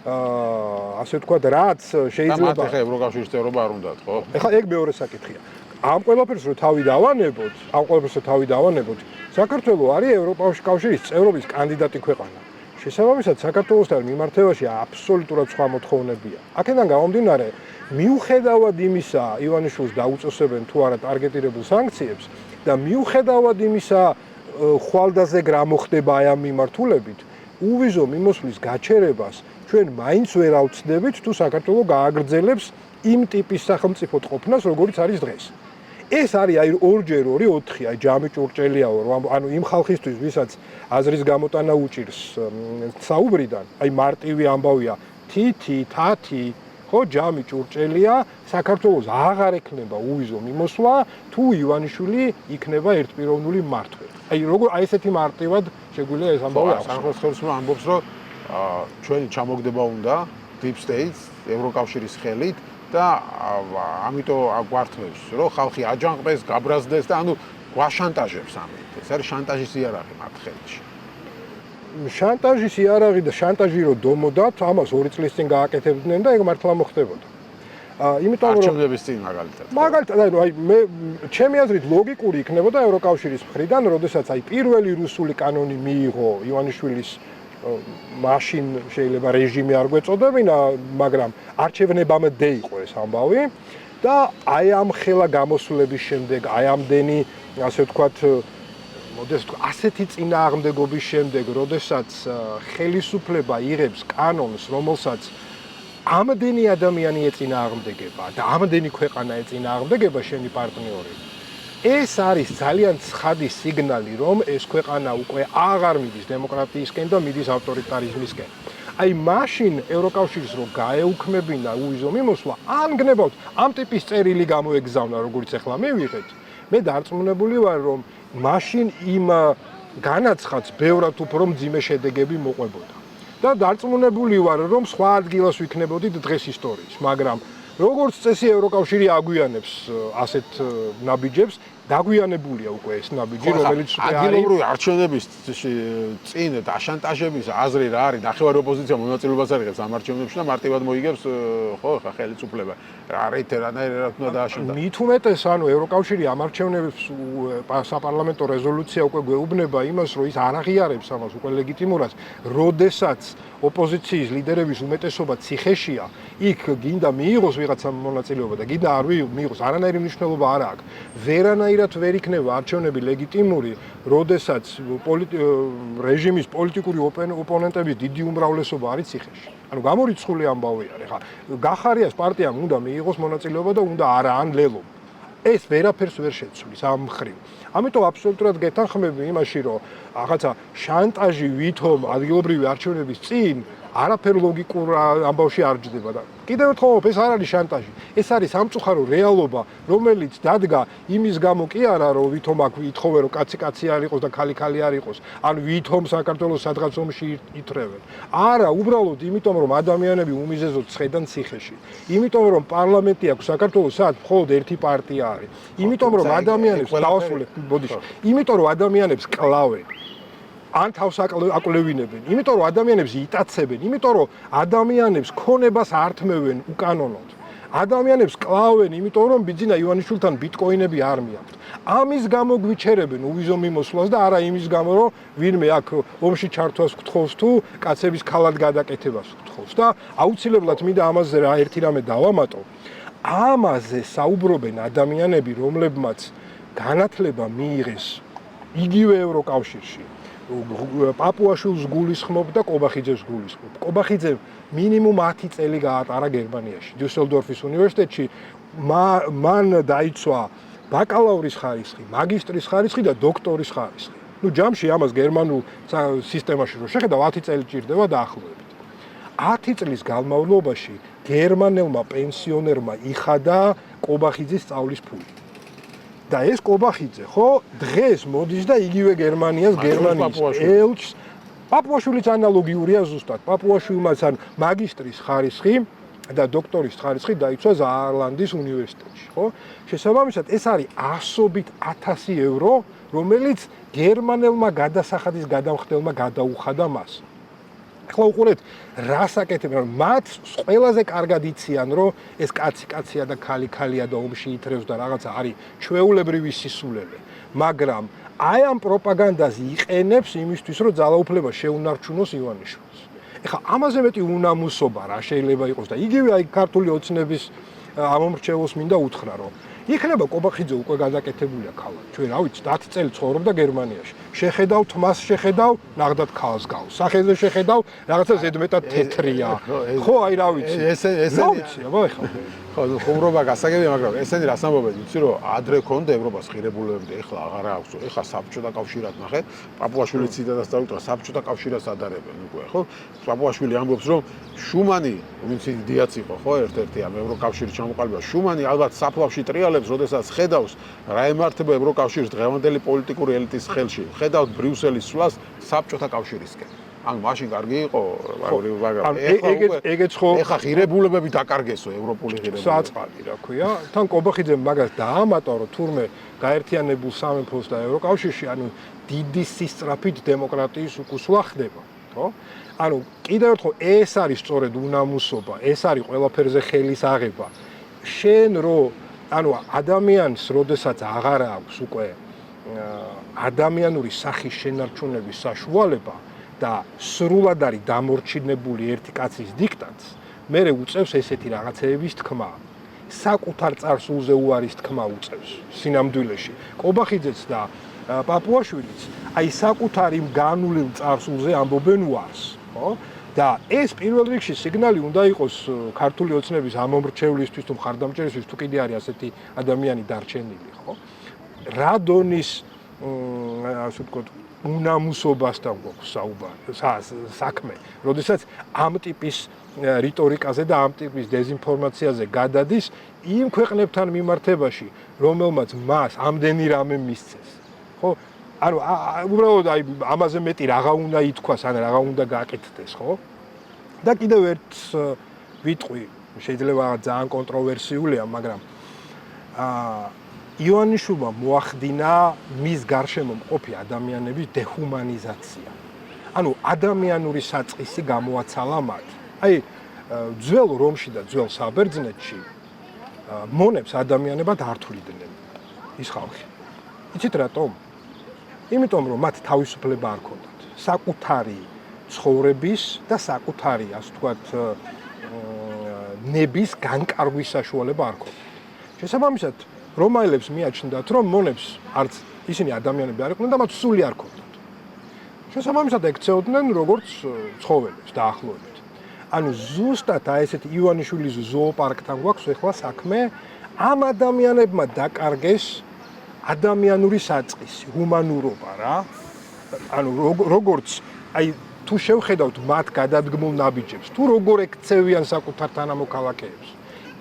ასე ვთქვათ, რაც შეიძლება და ევროკავშირის წევრობა არ უნდათ, ხო? ეხლა ეგ მეორე საკითხია. ამ ყველაფერს რო თავი დავანებოთ, საქართველოს არის ევროკავშირის წევრობის კანდიდატი ქვეყანა. შესაბამისად, საქართველოსთან მიმართებაში აბსოლუტურად სხვა მოთხოვნებია. აქედან გამომდინარე, მიუხედავად იმისა, ივანიშვილს დაუწესებენ თუ არა ტარგეტირებულ სანქციებს და მიუხედავად იმისა, ხვალდაზე რა მოხდება აი ამ მიმართულებით, უვიზო მიმოსვლის გაჩერებას ჩვენ მაინც ვერ ავწდებით თუ საქართველოს გააგრძელებს იმ ტიპის სახელმწიფო ყოფნას, როგორიც არის დღეს. ეს არის აი 2x2 4, აი ჯამი ჭურჭელიაო, ანუ იმ ხალხისთვის, ვისაც აზრის გამოტანა უჭირს საუბრიდან, აი მარტივი ამბავია, თითი, თათი, ხო, ჯამი ჭურჭელია, საქართველოს აღარ ექნება უვიზო მიმოსვლა, თუ ივანიშვილი იქნება ერთპიროვნული მმართველი. აი როგორ აი ესეთი მარტივად შეგვიძლია ეს ამბავი ახსოვოს. სახელმწიფო ამბობს, რომ ჩვენი ჩამოგდება უნდა deep states ევროკავშირის ხელით და ამიტომ აგვართმევს, რომ ხალხი აჯანყდეს, გაბრაზდეს და ანუ გვაშანტაჟებს ამით. ეს არის შანტაჟის იარაღი მათ ხელში. შანტაჟის იარაღი და შანტაჟი რო დომოდათ, ამას 2 წლის წინ გააკეთებდნენ და ეგ მართლა მოხდებოდა. იმიტომ რომ არჩევნების წინ მაგალითად, აი მე ჩემი აზრით ლოგიკური იქნებოდა ევროკავშირის მხრიდან, როდესაც აი პირველი რუსული კანონი მიიღო ივანიშვილის მაშინ შეიძლება რეჟიმი არ გვეწოდებინა, მაგრამ არჩევნებამდე იყო ეს ამბავი და აი ამ ხელა გამოსვლების შემდეგ, აი ამდენი, ასე ვთქვათ, ასეთი წინააღმდეგობის შემდეგ, როდესაც ხელისუფლება იღებს კანონს, რომელსაც ამდენი ადამიანი ეწინააღმდეგება და ამდენი ქვეყანა ეწინააღმდეგება შენი პარტნიორი. ეს არის ძალიან ცხადი სიგნალი, რომ ეს ქვეყანა უკვე აღარ მიდის დემოკრატიისკენ და მიდის ავტორიტარიზმისკენ. აი მაშინ ევროკავშირის რო გაეუქმებინა უვიზო მიმოსვლა, ან გნებავთ ამ ტიპის წერილი გამოეგზავნა, როგორც ახლა მივიღეთ. მე დარწმუნებული ვარ, რომ მაშინ იმ განაცხადს ბევრად უფრო მძიმე შედეგები მოყვებოდა. და დარწმუნებული ვარ, რომ სხვა ადგილას ვიქნებოდით დღეს ისტორიის, მაგრამ როგორც წესი ევროკავშირი აგვიანებს ასეთ ნაბიჯებს, დაგვიანებულია უკვე ეს ნაბიჯი, რომელიც ადგილობრივი არჩევნების წინ დაშანტაჟების აზრი რა არის? ნახევარი ოპოზიცია მონაწილეობას არ იღებს ამ არჩევნებში და მარტივად მოიგებს ხო ხა ხელისუფლება. რანაირად უნდა დააშანტაჟოს. მით უმეტეს, ანუ ევროკავშირი ამ არჩევნებს საპარლამენტო რეზოლუცია უკვე გვეუბნება იმას, რომ ის არ აღიარებს ამას უკვე ლეგიტიმურად, როდესაც ოპოზიციის ლიდერების უმეტესობა ციხეშია, იქ გინდა მიიღოს ვიღაცა მონაწილეობა და გინდა არ მიიღოს, არანაირი მნიშვნელობა არ აქვს. ვერანაირად ვერ იქნება არჩევნები ლეგიტიმური, როდესაც რეჟიმის პოლიტიკური ოპონენტების დიდი უმრავლესობა არის ციხეში. ანუ გამორიცხული ამბავი არის. ხა გახარიას პარტიამ უნდა მიიღოს მონაწილეობა და უნდა არა ან ლელობა. ეს ვერაფერს ვერ შეცვლის ამ მხრივ. ამიტომ აბსოლუტურად გეთანხმები იმაში, რომ რაღაცა შანტაჟი ვითომ ადგილობრივი არჩევნების წინ არაფერ ლოგიკურ ამბავში არ ჯდება და კიდევ ერთხელ ეს არ არის შანტაჟი. ეს არის სამწუხარო რეალობა, რომელიც დადგა იმის გამო კი არა, რომ ვითომ აქ ითხოვენ, რომ კაცი არ იყოს და ხალი არ იყოს, ან ვითომ საქართველოს სადღაც ომში ითრევენ. არა, უბრალოდ იმიტომ, რომ ადამიანები უმიზეზოდ ცხედან ციხეში. იმიტომ, რომ პარლამენტი აქვს საქართველოს, სადაც მხოლოდ ერთი პარტია არის. იმიტომ, რომ ადამიანებს დავასრულებ, ბოდიში. იმიტომ, რომ ადამიანებს კლავენ. ან თავს აკლევინებენ, იმიტომ რომ ადამიანებს იტაცებენ, იმიტომ რომ ადამიანებს ქონებას ართმევენ უკანონოდ. ადამიანებს კლავენ, იმიტომ რომ ბიძინა ივანიშვილთან ბიტკოინები არ მიაქვთ. ამის გამო გვიჩერებენ უვიზო მიმოსვლას და არა იმის გამო, რომ ვინმე აქ ომში ჩართვას გთხოვს თუ კაცების ქალად გადაკეთებას გთხოვს და აუცილებლად მინდა ამაზე რა ერთი რამე დავამატო. ამაზე საუბრობენ ადამიანები, რომლებმაც განათლება მიიღეს იგივე ევროკავშირში. პაპუაშვილს გულისხმობ და კობახიძეს გულისხმობ. კობახიძე მინიმუმ 10 წელი გაატარა გერმანიაში, დიუსელდორფის უნივერსიტეტში. მან დაიცვა ბაკალავრის ხარისხი, მაგისტრის ხარისხი და დოქტორის ხარისხი. ნუ ჯამში ამას გერმანულ სისტემაში რო შეხედავ 10 წელი ჭირდება დაახლოებით. 10 წლის განმავლობაში გერმანელმა პენსიონერმა იხადა კობახიძის სწავლის ფული. და ეს კობახიძე ხო დღეს მოდის და იგივე გერმანიის ელჩს პაპუაშვილის ანალოგიურია ზუსტად პაპუაშვილმაც ან მაგისტრის ხარისხი და დოქტორის ხარისხი დაიცვა ზაარლანდის უნივერსიტეტში ხო შესაბამისად ეს არის ასობით 1000 евро რომელიც გერმანელმა გადასახადის გადამხდელმა გადაუხადა მას ახლა უყურეთ რას აკეთებენ მათ ყველაზე კარგად იციან რომ ეს კაცია და ხალია და ომში ითრევს და რაღაცა არის ჩვეულებრივი სისულელე მაგრამ აი ამ პროპაგანდას იყენებს იმისთვის რომ ძალაუფლება შეუნარჩუნოს ივანიშვილს ეხლა ამაზე მეტი უნამუსობა რა შეიძლება იყოს და იგივე აი ქართული ოცნების ამომრჩევლს მინდა უთხრა რომ იქნება კობახიძე უკვე გადაკეთებულია ქალაქ ჩვენ რა ვიცი 10 წელი ცხოვრობდა გერმანიაში შეხედავ თმას შეხედავ ნახდათ ქალს გავს სახეზე შეხედავ რაღაცა ზედმეტად თეთრია ხო აი რა ვიცი ესე ვიცი აბა ეხლა ხო ხუმრობა გასაგებია მაგრამ ესენი რას ამბობენ იცი რომ ადრე ქონდა ევროპას ღირებულებები ეხლა აღარა აქვს ეხლა საბჭოთა კავშირად ნახე პაპუაშვილიც ციტატას დავიტყვა საბჭოთა კავშირას ადარებენ უკვე ხო პაპუაშვილი ამბობს რომ შუმანი ვინც დიაც იყო ხო ერთ-ერთი ამ ევროკავშირის ჩამოყალიბება შუმანი ალბათ საფლავში ტრიალებს როდესაც ხედავს რა ემართება ევროკავშირის დღევანდელი პოლიტიკური ელიტის ხელში ხედავთ ბრიუსელის სვლას საბჭოთა კავშირისკენ ან მაშინ კარგი იყო მაგრამ ეგეც ხო ეხა ღირებულებები დაკარგესო ევროპული ღირებულებები საწყალი რა ქვია თან კობახიძემ მაგას დაამატა რომ თურმე გაერთიანებულ სამეფოს და ევროკავშირში ანუ დიდი სისწრაფით დემოკრატიის უკუსვლა ხდება ხო ანუ კიდევ ერთხელ ეს არის სწორედ უნამუსობა ეს არის ყველაფერზე ხელის აღება შენ რო ანუ ადამიანს როდესაც აღარ აქვს უკვე ადამიანური სახის შენარჩუნების საშუალება და სრულად არის დამორჩინებული ერთი კაცის დიქტატს, მერე უწევს ესეთი რაღაცეების თქმა. საკუთარ წარსულზე უარის თქმა უწევს სინამდვილეში. კობახიძეც და პაპუაშვილიც აი საკუთარ იმ განვლილ წარსულზე ამბობენ უარს, ხო? და ეს პირველ რიგში სიგნალი უნდა იყოს ქართული ოცნების ამომრჩევლისთვის თუ მხარდამჭერისთვის თუ კიდე არის ასეთი ადამიანი დარჩენილი, ხო? რა დონის ასე ვთქვათ უნამუსობასთან გვაქვს საუბარი საქმე, როდესაც ამ ტიპის რიტორიკაზე და ამ ტიპის დეზინფორმაციაზე გადადის იმ ქვეყნებთან მიმართებაში, რომელმაც მას ამდენი რამე მისცეს. ხო? ანუ უბრალოდ აი ამაზე მეტი რაღა უნდა ითქვას, ან რაღა უნდა გააკეთდეს, ხო? და კიდევ ერთს ვიტყვი, შეიძლება ძალიან კონტროვერსიულია, მაგრამ ივანიშვილმა მოახდინა მის გარშემო მყოფი ადამიანების დეჰუმანიზაცია. ანუ ადამიანური საწყისი გამოაცალა მათ. აი ძველ რომში და ძველ საბერძნეთში მონებს ადამიანებად არ თვლიდნენ ის ხალხი. იცით რატომ? იმიტომ რომ მათ თავისუფლება არ ჰქონდათ. საკუთარი ცხოვრების და საკუთარი, ასე ვთქვათ, ნების განკარგვის საშუალება არ ჰქონდათ. შესაბამისად რომაელებს მიაჩნდათ, რომ მონებს არც ისინი ადამიანები არ იყვნენ და მათ სული არ ჰქონდათ. შესაბამისად ექცეოდნენ როგორც ცხოველებს დაახლოებით. ანუ ზუსტად აი ესეთი ივანიშვილის ზოოპარკთან გვაქვს ახლა საქმე, ამ ადამიანებმა დაკარგეს ადამიანური საწყისი, ჰუმანურობა რა. ანუ როგორც აი თუ შევხედავთ მათ გადადგმულ ნაბიჯებს, თუ როგორ ექცევიან საკუთარ თანამოქალაქეებს,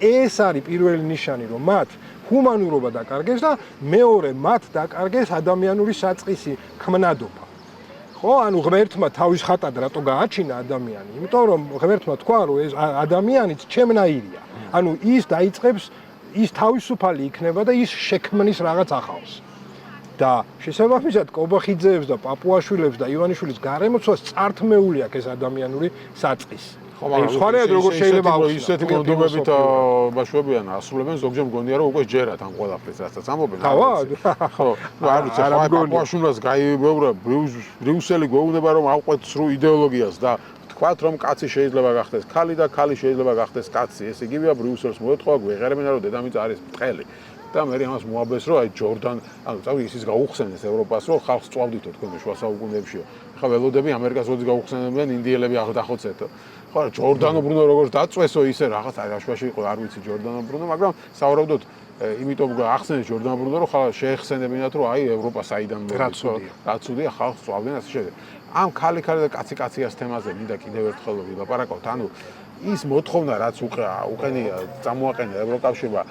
ეს არის პირველი ნიშანი, რომ მათ ჰუმანურობა დაკარგეს და მეორე მათ დაკარგეს ადამიანური საწყისი ქმნადობა. ხო, ანუ ღმერთმა თავის ხატად რატო გააჩინა ადამიანი? იმიტომ რომ ღმერთმა თქვა, რომ ეს ადამიანიც ჩემნაირია. ანუ ის დაიწყებს, ის თავისუფალი იქნება და ის შექმნის რაღაც ახალს. და შესაბამისად კობახიძეებს და პაპუაშვილებს და ივანიშვილის გარემოცვას წართმეული აქვს ეს ადამიანური საწყისი. ხო, მაგრამ სხვანაირად როგორ შეიძლება ისეთი მონდომებით ბაშვებიან ასრულებენ, ზოგჯერ მგონია რომ უკვე ჯერათ ამ ყველაფერს, რასაც ამობენ. ხო, არ ვიცი, პაპუაშვილს გაიბევრა ბრიუსელი გვეუბნება რომ ავყვეთ სრულ იდეოლოგიას და თქვათ რომ კაცი შეიძლება გახდეს ქალი და ქალი შეიძლება გახდეს კაცი. ეს იგივეა ბრიუსელს მოეთხოვა, გვეღერებინა რომ დედამიწა არის ბრტყელი. და მე ამას მოაბეს რომ აი ჯორდან, ანუ წავი ისიც გაუხსენეს ევროპას რომ ხალხს წვავდითო თქვენ შუა საუკუნეებშიო. ხა ველოდები ამერიკას როდის გაუხსენებდნენ ინდიელები ახდახოცეთო. ხო, ჯორდანო ბრუნო როგორც დაწვესო ისე რაღაც აშვაში იყო, არ ვიცი ჯორდანო ბრუნო, მაგრამ საუბრობდოთ იმიტომ გაახსენეს ჯორდანო ბრუნო რომ ხალხ შეეხსენებინათ რომ აი ევროპა საიდან რაცუდია ხალხს წვავდნენ ასე შემდეგ. ამ ქალი და კაცი-კაციას თემაზე მინდა კიდევ ერთხელ ვილაპარაკოთ. ანუ ის მოთხოვნა რაც უყენია წამოაყენა ევროკავშირმა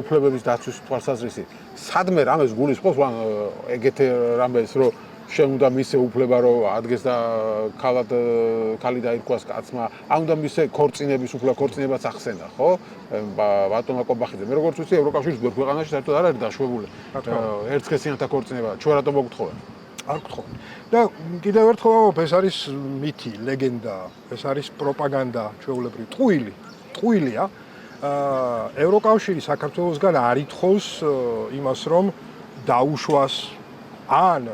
უფლებების დაცვის თვალსაზრისით სადმე რამეს გულისხმობს ეგეთ რამეს რომ შენ უნდა მისე უფლება რომ ადგეს და ქალი დაირქვას კაცმა ან უნდა მისე ქორწინების უფლება ქორწინებაც ახსენა ხო ბატონმა კობახიძე მე როგორც ვიცი ევროკავშირის ბევრ ქვეყანაში საერთოდ არ არის დაშვებული ერთსქესიანთა ქორწინება ჩვენ რატომ მოგთხოვენ არ გთხოვენ. და კიდევ ერთხელ ვამბობ, ეს არის მითი, ლეგენდა, ეს არის პროპაგანდა, ჩვეულებრივი ტყუილია. ევროკავშირი საქართველოსგან არ ითხოვს იმას, რომ დაუშვას ან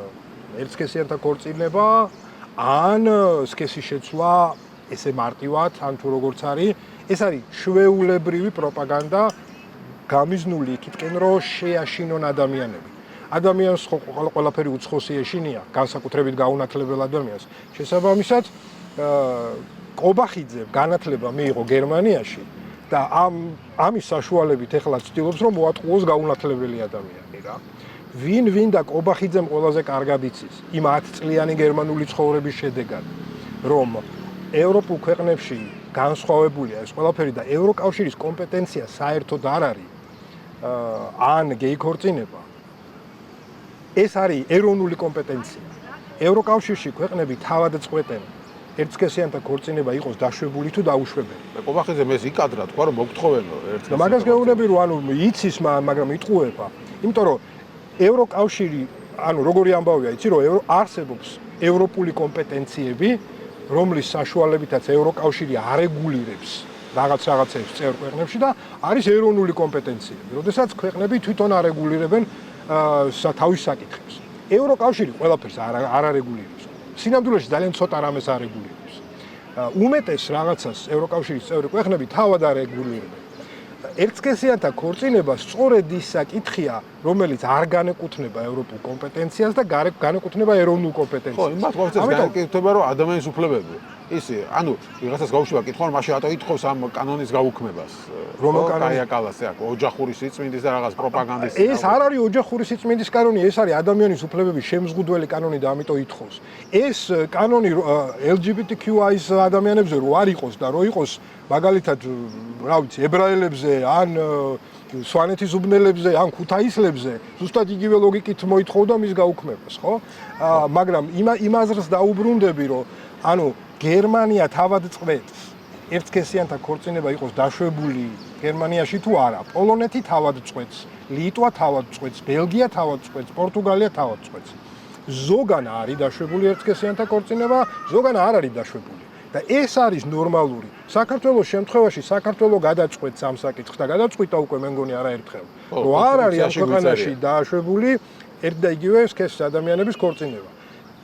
ერთსქესიანთა ქორწინება, ან სქესის შეცვლა ესე მარტივად, ან თუ როგორც არის, ეს არის ჩვეულებრივი პროპაგანდა გამიზნული იქითკენ, რომ შეაშინონ ადამიანები. ადამიანს ყველაფერი უცხოსი ეშინია, განსაკუთრებით გაუნათლებელ ადამიანს. შესაბამისად, კობახიძემ განათლება მიიღო გერმანიაში და ამის საშუალებით ეხლა ცდილობს რომ მოატყუოს გაუნათლებელი ადამიანი რა. ვინ და კობახიძემ ყველაზე კარგად იცის იმ 10 წლიანი გერმანული ცხოვრების შედეგად, რომ ევროპულ ქვეყნებში განსხვავებულია ეს ყველაფერი და ევროკავშირის კომპეტენცია საერთოდ არ არის ან გეი ქორწინება ეს არის ეროვნული კომპეტენცია. ევროკავშირში ქვეყნები თავად წყვეტენ ერთსქესიანთა ქორწინება იყოს დაშვებული თუ დაუშვებელი. კობახიძემ ეს იკადრა თქვა რომ მოგთხოვენო და მაგას გეუბნები რომ ანუ იცის მაგრამ იტყუება. იმიტომ რომ ევროკავშირი ანუ როგორი ამბავია იცი რომ არსებობს ევროპული კომპეტენციები რომლის საშუალებითაც ევროკავშირი არეგულირებს რაღაცებს წევრ ქვეყნებში და არის ეროვნული კომპეტენციები. როდესაც ქვეყნები თვითონ არეგულირებენ თავის საკითხებს. ევროკავშირი ყველაფერს არ არეგულირებს. სინამდვილეში ძალიან ცოტა რამეს არეგულირებს. უმეტეს რაღაცას ევროკავშირის წევრი ქვეყნები თავად არეგულირებენ. ერთსქესიანთა ქორწინება სწორედ ის საკითხია, რომელიც არ განეკუთვნება ევროპულ კომპეტენციას და განეკუთვნება ეროვნულ კომპეტენციას. ხო, იმათ ყოველთვის განეკუთვნება რომ ადამიანის უფლებები. ისე, ანუ ვიღაცას გაუშვება კითხვა, რომ მაშინ რატო ითხოვს ამ კანონის გაუქმებას? რომ კანონი აიაკალას აქ ოჯახური სიწმინდის და რაღაც პროპაგანდის. ეს არ არის ოჯახური სიწმინდის კანონი, ეს არის ადამიანის უფლებების შემზღუდველი კანონი და ამიტომ ითხოვს. ეს კანონი LGBTQI-ს ადამიანებზე რო არ იყოს და რო იყოს მაგალითად, რა ვიცი, ებრაელებზე ან სვანეთის უბნელებზე ან ქუთაისლებზე, ზუსტად იგივე ლოგიკით მოითხოვდა მის გაუქმებას, ხო? მაგრამ იმ აზრს დაუბრუნდები, რომ ანუ გერმანია თავად წყვეტს ერთსქესიანთა ქორწინება იყოს დაშვებული გერმანიაში თუ არა. პოლონეთი თავად წყვეტს, ლიტვა თავად წყვეტს, ბელგია თავად წყვეტს, პორტუგალია თავად წყვეტს. ზოგან არის დაშვებული ერთსქესიანთა ქორწინება, ზოგან არ არის დაშვებული. და ეს არის ნორმალური. საქართველოს შემთხვევაში საქართველო გადაწყვეტს ამ საკითხს და გადაწყვიტა უკვე მე მგონი არაერთხელ. რომ არ არის ამ ქვეყანაში დაშვებული ერთ და იგივე სქესის ადამიანების ქორწინება.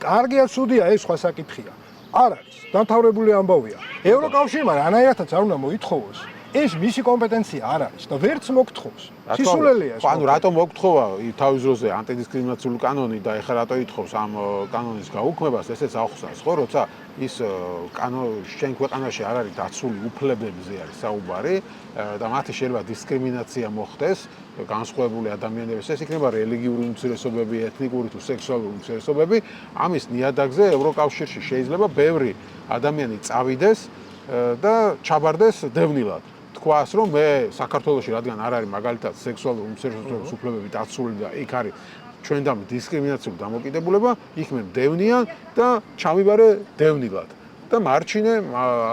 კარგია, ცუდია, ეს სხვა საკითხია. არ არის. დამთავრებული ამბავია. ევროკავშირმა რანაირადაც არ უნდა მოითხოვოს ეს მისი კომპეტენცია არ არის და ვერც მოგთხოვს. სისულელეა ეს. ანუ რატომ მოგთხოვა თავის დროზე ანტიდისკრიმინაციული კანონი და ეხლა რატო ითხოვს ამ კანონის გაუქმებას, ესეც ახსნას, ხო, როცა ის შენ ქვეყანაში არ არის დაცული უფლებებზე არის საუბარი და მათი შეიძლება დისკრიმინაცია მოხდეს განსხვავებული ადამიანების, ეს იქნება რელიგიური უმცირესობები, ეთნიკური თუ სექსუალური უმცირესობები, ამის ნიადაგზე ევროკავშირში შეიძლება ბევრი ადამიანი წავიდეს და ჩაბარდეს დევნილად. თქვას რომ მე საქართველოში რადგან არ არის მაგალითად სექსუალური უმცირესობების უფლებები დაცული და იქ არის ჩვენდამი დისკრიმინაციული დამოკიდებულება, იქ მე მდევნიან და ჩამიბარე დევნილად. და მარჩინე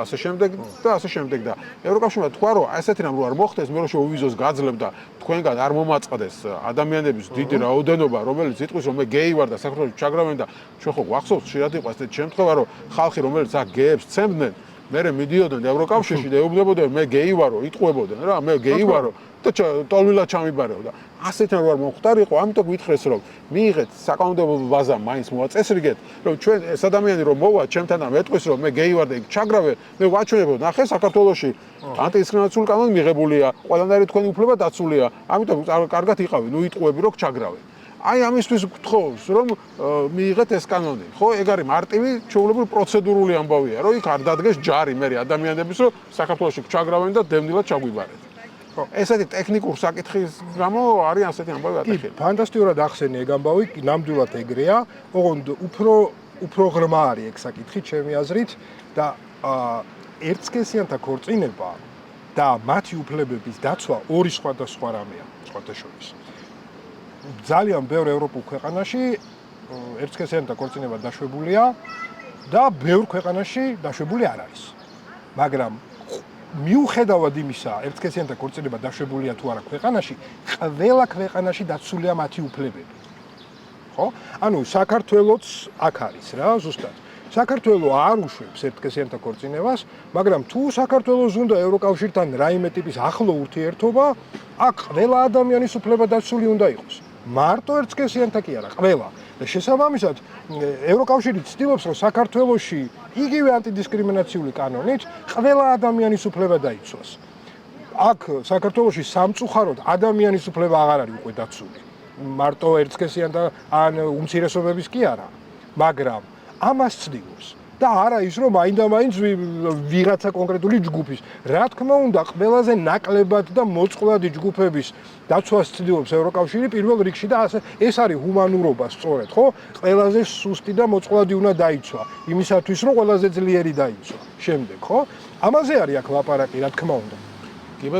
ასე შემდეგ და ასე შემდეგ და ევროკავშირმა თქვა რომ ასეთი რამ რო არ მოხდეს მე რო შეუვიზოს გაძლებ და თქვენგან არ მომაწყდეს ადამიანების დიდი რაოდენობა რომელიც იტყვის რომ მე გეი ვარ და საქართველოში ჩაგრავენ და ჩვენ ხო გვახსოვს ხშირად იყო ასეთი შემთხვევა რომ ხალხი რომელიც აქ გეებს ცემდნენ მე მიდიოდნენ ევროკავშირში და ეუბნებოდნენ მე გეი ვარო იტყვებოდნენ რა მე გეი ვარო და ტოლვილად ჩამიბარეო და ასეთ რა არ მომხდარიყო ამიტომ გითხრეს რომ მიიღეთ საკანონმდებლო ბაზა მაინც მოაწესრიგეთ რომ ჩვენ ეს ადამიანი რომ მოვა ჩემთან და მეტყვის რომ მე გეი ვარ და იქ ჩაგრავე მე ვაჩვენებო ნახე საქართველოში ანტიდისკრიმინაციული კანონი მიღებულია ყველანაირი თქვენი უფლება დაცულია ამიტომ კარგად იყავი ნუ იტყვები რომ ჩაგრავე აი ამისთვის გთხოვს რომ მიიღეთ ეს კანონი ხო ეგ არის მარტივი ჩვეულებრივი პროცედურული ამბავია რომ იქ არ დადგეს ჯარი მე ადამიანების რომ საქართველოში ჩაგრავენ და დევნილად ჩაგვიბარეთ ესეთი ტექნიკურ საკითხის გამო არის ასეთი ამბავი ატეხილი. ფანტასტიკურად ახსენე ეგ ამბავი, ნამდვილად ეგრეა. ოღონდ უფრო ღრმა არის ეგ საკითხი ჩემი აზრით და ერთსქესიანთა ქორწინება და მათი უფლებების დაცვა ორი სხვადასხვა რამეა, სხვათა შორის. ძალიან ბევრ ევროპულ ქვეყანაში ერთსქესიანთა ქორწინება დაშვებულია და ბევრ ქვეყანაში დაშვებული არ არის. მაგრამ მიუხედავად იმისა, ერთსქესიანთა ქორწინება დაშვებულია თუ არა ქვეყანაში, ყველა ქვეყანაში დაცულია მათი უფლებები. ხო? ანუ საქართველოც აქ არის რა, ზუსტად. საქართველო არ უშვებს ერთსქესიანთა ქორწინებას, მაგრამ თუ საქართველოს უნდა ევროკავშირთან რაიმე ტიპის ახლო ურთიერთობა, აქ ყველა ადამიანის უფლება დაცული უნდა იყოს. მარტო ერთსქესიანთა კი არა, ყველა. და შესაბამისად, ევროკავშირი ცდილობს, რომ საქართველოში იგივე ანტიდისკრიმინაციული კანონით ყველა ადამიანის უფლება დაიცვას. აქ საქართველოში სამწუხაროდ ადამიანის უფლება აღარ არის უკვე დაცული. მარტო ერთსქესიანთა ან უმცირესობების კი არა, მაგრამ ამას ცდილობს. და არა ის რომ მაინდა-მაინც ვიღაცა კონკრეტული ჯგუფის. რა თქმა უნდა, ყველაზე ნაკლებად და მოწყვლადი ჯგუფების დაცვას ცდილობს ევროკავშირი პირველ რიგში და ეს არის ჰუმანურობა სწორედ, ხო? ყველაზე სუსტი და მოწყვლადი უნდა დაიცვა, იმისათვის რომ ყველაზე ძლიერი დაიცვა. შემდეგ, ხო? ამაზე არის აქ ლაპარაკი, რა თქმა უნდა.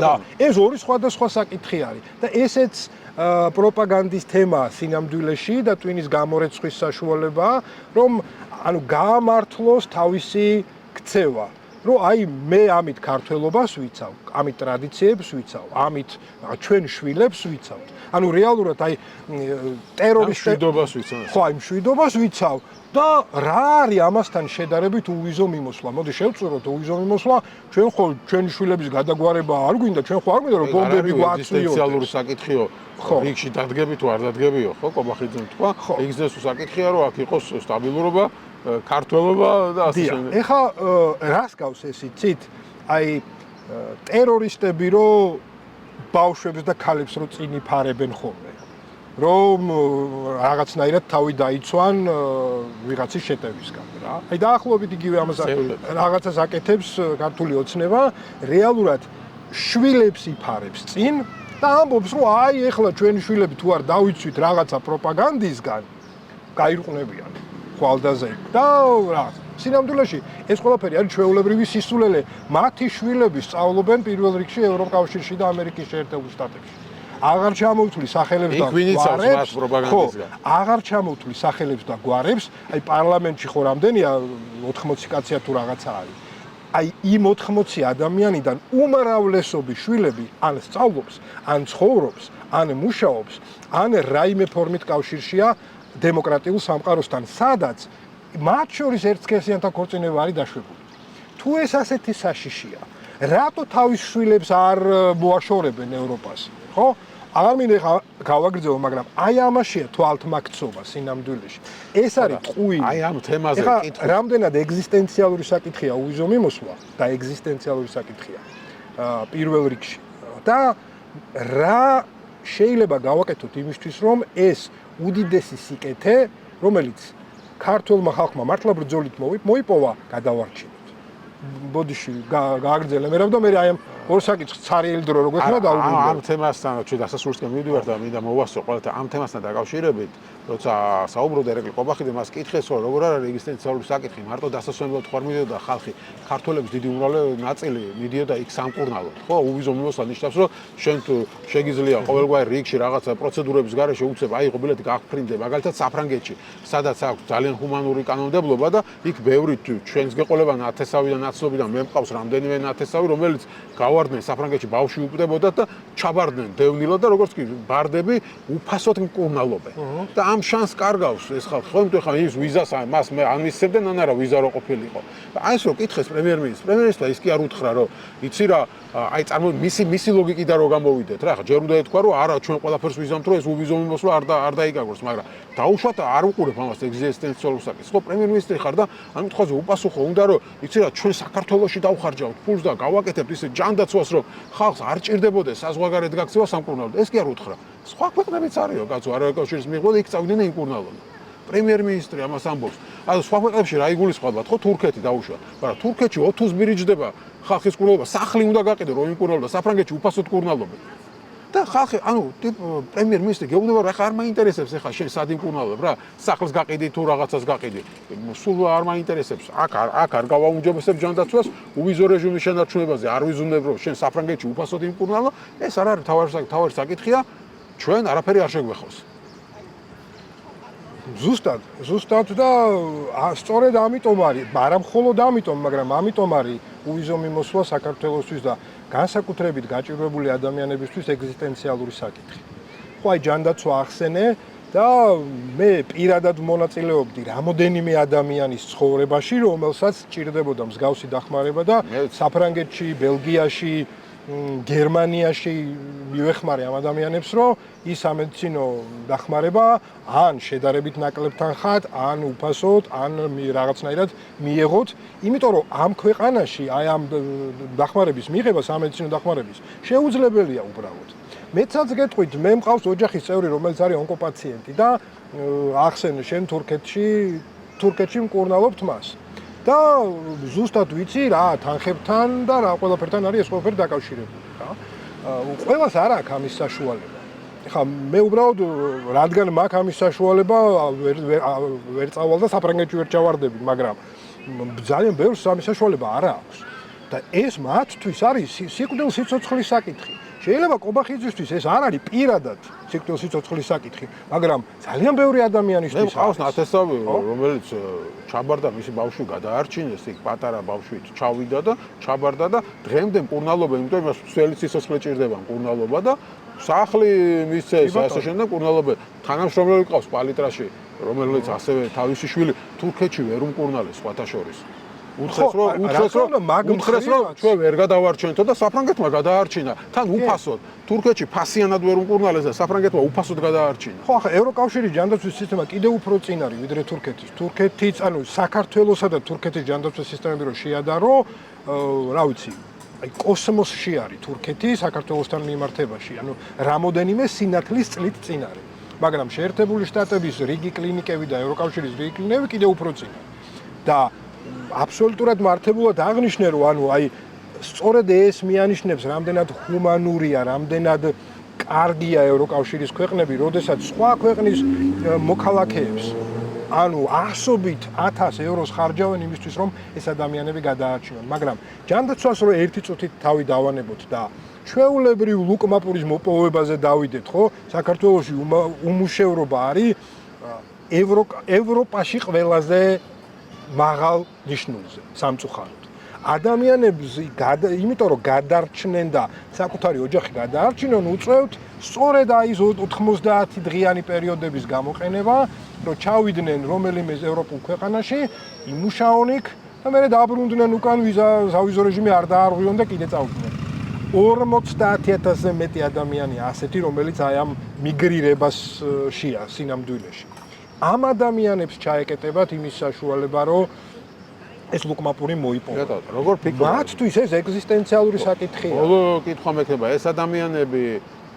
და ეს ორი სხვადასხვა საკითხი არის და ესეც პროპაგანდის თემაა სინამდვილეში და ტვინის გამორეცხვის საშუალებაა, რომ ანუ გაამართლოს თავისი ქცევა, რომ აი მე ამით ქართველობას ვიცავ, ამით ტრადიციებს ვიცავ, ამით ჩვენ შვილებს ვიცავ. ანუ რეალურად აი ტერორისტებს ვიცავ. ხო, აი მშვიდობას ვიცავ და რა არის ამასთან შედარებით უვიზო მიმოსვლა? მოდი შევწუოთ უვიზო მიმოსვლა, ჩვენ ხო ჩვენი შვილების გადაგვარება არ გვინდა, ჩვენ ხო არ გვინდა რომ ბომბები გვაწვიოთ. ეგზისტენციალური საკითხიო. რიგში დადგები თუ არ დადგებიო, ხო, კობახიძემ თქვა, ეგზისტენციალური საკითხია რომ აქ იყოს სტაბილურობა, ქართველობა და ასე შემდეგ. ეხა რას გავს ეს იცით? აი ტერორისტები რომ ბავშვებს და ქალებს რო წინ იფარებენ ხოლმე. რომ რაღაცნაირად თავი დაიცვან ვიღაცის შეტევისგან რა. აი დაახლოებით იგივე ამას რაღაცას აკეთებს ქართული ოცნება, რეალურად შვილებს იფარებს წინ და ამბობს რომ აი ეხლა ჩვენი შვილები თუ არ დავიცვით რაღაცა პროპაგანდისგან, გაირყვნებიან ხვალდაზე და რა. სინამდვილეში ეს ყველაფერი არის ჩვეულებრივი სისულელე. მათი შვილები სწავლობენ პირველ რიგში ევროკავშირში და ამერიკის შეერთებულ შტატებში. აღარ ჩამოვთვლი სახელებს და გვარებს, აღარ ჩამოვთვლი სახელებს და გვარებს, აი პარლამენტში ხო რამდენია 80 კაცია თუ რაღაცა არის. აი იმ 80 ადამიანიდან უმრავლესობის შვილები ან სწავლობს, ან ცხოვრობს, ან მუშაობს, ან რაიმე ფორმით კავშირშია დემოკრატიულ სამყაროსთან, სადაც მათ შორის ერთსქესიანთა ქორწინება არის დაშვებული. თუ ეს ასეთი საშიშია, რატო თავის შვილებს არ მოაშორებენ ევროპას, ხო? აღარ მინდა გავაგრძელო, მაგრამ აი ამაშია თვალთმაქცობა სინამდვილეში. ეს არის ტყუილი. აი ამ თემაზე კითხვა. რამდენად ეგზისტენციალური საკითხია უვიზო მიმოსვლა და ეგზისტენციალური საკითხია. პირველ რიგში. და რა შეიძლება გავაკეთოთ იმისთვის, რომ ეს უდიდესი სიკეთე, რომელიც ქართულმა ხალხმა მართლა ბრძოლით მოიპოვა, გადავარჩინოთ. ბოდიში გააგრძელე მე და მე აი ამ ორ საკითხს ცარიელი დრო რო გვექნა დაუბრუნდა. ამ თემასთან ჩვენ დასასრულისკენ მივდივართ და მინდა მოვასწრო ყველთა ამ თემასთან დაკავშირებით, როცა საუბრობდა ერეკლე ყობახიძე, მას კითხეს, რომ როგორ არის ეგზისტენციალური საკითხი, მარტო დასასვენებლად ხარ მიდიოდა ხალხი, ქართველების დიდი უმრავლესობა ნაწილი მიდიოდა იქ სამკურნალოდ, ხო? უვიზო მიმოსვლა ნიშნავს, რომ შენ თუ შეგიძლია ყოველგვარი რიგში რაღაცა პროცედურების გარეშე უცებ აიღო ბილეთი გაგფრინდე, მაგალითად საფრანგეთში, სადაც აქვს ძალიან ჰუმანური კანონმდებლობა და იქ ბევრი ჩვენს გეყოლება ნათესავიდან ნაცნობიდან მე მყავს რამდენიმე ნათესავი, რომელიც გავარდნენ საფრანგეთში ბავშვი უპდებოდათ და ჩაბარდნენ დევნილად და როგორც კი ბარდები უფასოდ მკურნალობენ. და ამ შანსს კარგავს ეს ხალხი. ხო, იმიტომ ხა ის ვიზას მას მე ან მისცემდნენ ან არა ვიზა რო ყოფილიყო. და აი ეს რო კითხეს პრემიერ-მინისტრმა ის კი არ უთხრა რომ იცი რა აი მისი ლოგიკიდან რო გამოვიდეთ რა ხა ჯერ უნდა ეთქვა რომ არა ჩვენ ყველაფერს ვიზამთ რომ ეს უვიზო მიმოსვლა არ დაიკარგოს მაგრამ დაუშვათ არ უყურებ ამას ეგზისტენციალურ საკითხს. ხო პრემიერ-მინისტრი ხარ და ამ კითხვაზე უპასუხო უნდა რომ იცი რა ჩვენ საქართველოში დავხარჯავთ ფულს და გავაკეთებთ ისე ჯანდაცვას რომ ხალხს არ ჭირდებოდეს საზღვარგარეთ გაქცევა სამკურნალოდ. ეს კი არ უთხრა. სხვა ქვეყნებიც არისო კაცო არა ეკავშირის მიიღო და იქ წავიდნენ იმკურნალოდ. პრემიერ-მინისტრი ამას ამბობს. ანუ სხვა ქვეყნებში რა იგულისხმებათ, ხო თურქეთი დაუშვა. მაგრამ თურქეთში 20 ბირიჯდება ხალხის კურნალობა, სახლი უნდა გაყიდო რომ იმკურნალობა, საფრანგეთში უფასოდ კურნალობენ. და ხალხი, ანუ პრემიერ-მინისტრი გეუბნება რომ ახლა არ მაინტერესებს ახლა შენ სად იმკურნალობ რა, სახლს გაყიდი თუ რაღაცას გაყიდი. სულ არ მაინტერესებს. აქ არ გავაუმჯობესებ ჯანდაცვას, უვიზო რეჟიმის შენარჩუნებაზე არ ვიზუნებ რომ შენ საფრანგეთში უფასოდ იმკურნალო, ეს არ არის თავარი საკითხია, ჩვენ არაფერი არ შეგვეხოს. ზუსტად და სწორედ ამიტომ არის, არა მხოლოდ ამიტომ, მაგრამ ამიტომ არის უვიზო მიმოსვლა საქართველოსთვის და განსაკუთრებით გაჭირვებული ადამიანებისთვის ეგზისტენციალური საკითხი. ხო, აი ჯანდაცვა ახსენე და მე პირადად მონაწილეობდი რამოდენიმე ადამიანის ცხოვრებაში, რომელსაც ჭირდებოდა მსგავსი დახმარება და საფრანგეთში, ბელგიაში, გერმანიაში მივეხმარე ამ ადამიანებს, რომ ის სამედიცინო დახმარება ან შედარებით ნაკლებთან ხარ, ან უფასოდ, ან რაღაცნაირად მიეღოთ, იმიტომ რომ ამ ქვეყანაში აი ამ დახმარების მიღება, სამედიცინო დახმარების შეუძლებელია უბრალოდ. მეცაც გეტყვით, მე მყავს ოჯახის წევრი, რომელიც არის ონკოპაციენტი და ახსენე შენ თურქეთში მკურნალობთ მას. და ზუსტად ვიცი რა თანხებთან და რა ყველაფერთან არის ეს ყველაფერი დაკავშირებული რა. ყველას არ აქვს ამის საშუალება. ეხლა მე უბრალოდ რადგან მაქვს ამის საშუალება ვერ წავალ და საფრანგეთში ვერ ჩავარდები, მაგრამ ძალიან ბევრს ამის საშუალება არ აქვს. და ეს მათთვის არის სიკვდილ სიცოცხლის საკითხი. შეიძლება ყობახიძისთვის ეს არ არის პირადად სიკვდილ სიცოცხლის საკითხი, მაგრამ ძალიან ბევრი ადამიანისთვის ყავს ნათესავი, რომელიც ჩაბარდა, მისი ბავშვი გადაარჩინეს, იქ პატარა ბავშვით ჩავიდა და ჩაბარდა და დღემდე მკურნალობა, იმიტომ იმას სული სიცოცხლე ჭირდება მკურნალობა და სახლი მისცეს ასე შემდეგ მკურნალობა. თანამშრომლები ყავს პალიტრაში, რომელიც ასევე თავისი შვილი თურქეთში ვერ უმკურნალეს სხვათა შორის. უთხრეს რომ ჩვენ ვერ გადავარჩენთო და საფრანგეთმა გადაარჩინა თან უფასოდ. თურქეთში ფასიანად ვერ უმკურნალეს და საფრანგეთმა უფასოდ გადაარჩინა. ხო, ახლა ევროკავშირის ჯანდაცვის სისტემა კიდევ უფრო წინ არის ვიდრე თურქეთის. თურქეთიც, ანუ საქართველოსა და თურქეთის ჯანდაცვის სისტემები რო შეადარო, რა ვიცი, აი კოსმოსში არის თურქეთი საქართველოსთან მიმართებაში, ანუ რამოდენიმე სინათლის წლით წინ არის. მაგრამ შეერთებული შტატების რიგი კლინიკები და ევროკავშირის რიგი კლინიკები კიდევ უფრო წინ არის. და აბსოლუტურად მართებულად აღნიშნე რომ ანუ აი სწორედ ეს მიანიშნებს რამდენად ჰუმანურია, რამდენად კარგია ევროკავშირის ქვეყნები, როდესაც სხვა ქვეყნის მოქალაქეებს ანუ ასობით 1000 ევროს ხარჯავენ იმისთვის რომ ეს ადამიანები გადაარჩინონ, მაგრამ ჯანდაცვას რო ერთი წუთით თავი დავანებოთ და ჩვეულებრივ ლუკმაპურის მოპოვებაზე დავიდეთ, ხო? საქართველოში უმუშევრობა არის ევროპაში ყველაზე მაღალ ნიშნულზე სამწუხაროდ. ადამიანებს იმიტომ რომ გადარჩნენ და საკუთარი ოჯახი გადაარჩინონ, უწევთ სწორედ აი ეს 90 დღიანი პერიოდების გამოყენება, რომ ჩავიდნენ რომელიმე ევროპულ ქვეყანაში, იმუშაონ იქ და მერე დაბრუნდნენ უკან სავიზო რეჟიმი არ დაარღვიონ და კიდე წავიდნენ. 50,000-ზე მეტი ადამიანია ასეთი, რომელიც აი ამ მიგრირებაშია სინამდვილეში. ამ ადამიანებს ჩაეკეტებათ იმის საშუალება, რომ ეს ლუკმაპური მოიპოვა. როგორ ფიქრობ? მათთვის ეს ეგზისტენციალური საკითხია. ბოლო კითხვა მექნება, ეს ადამიანები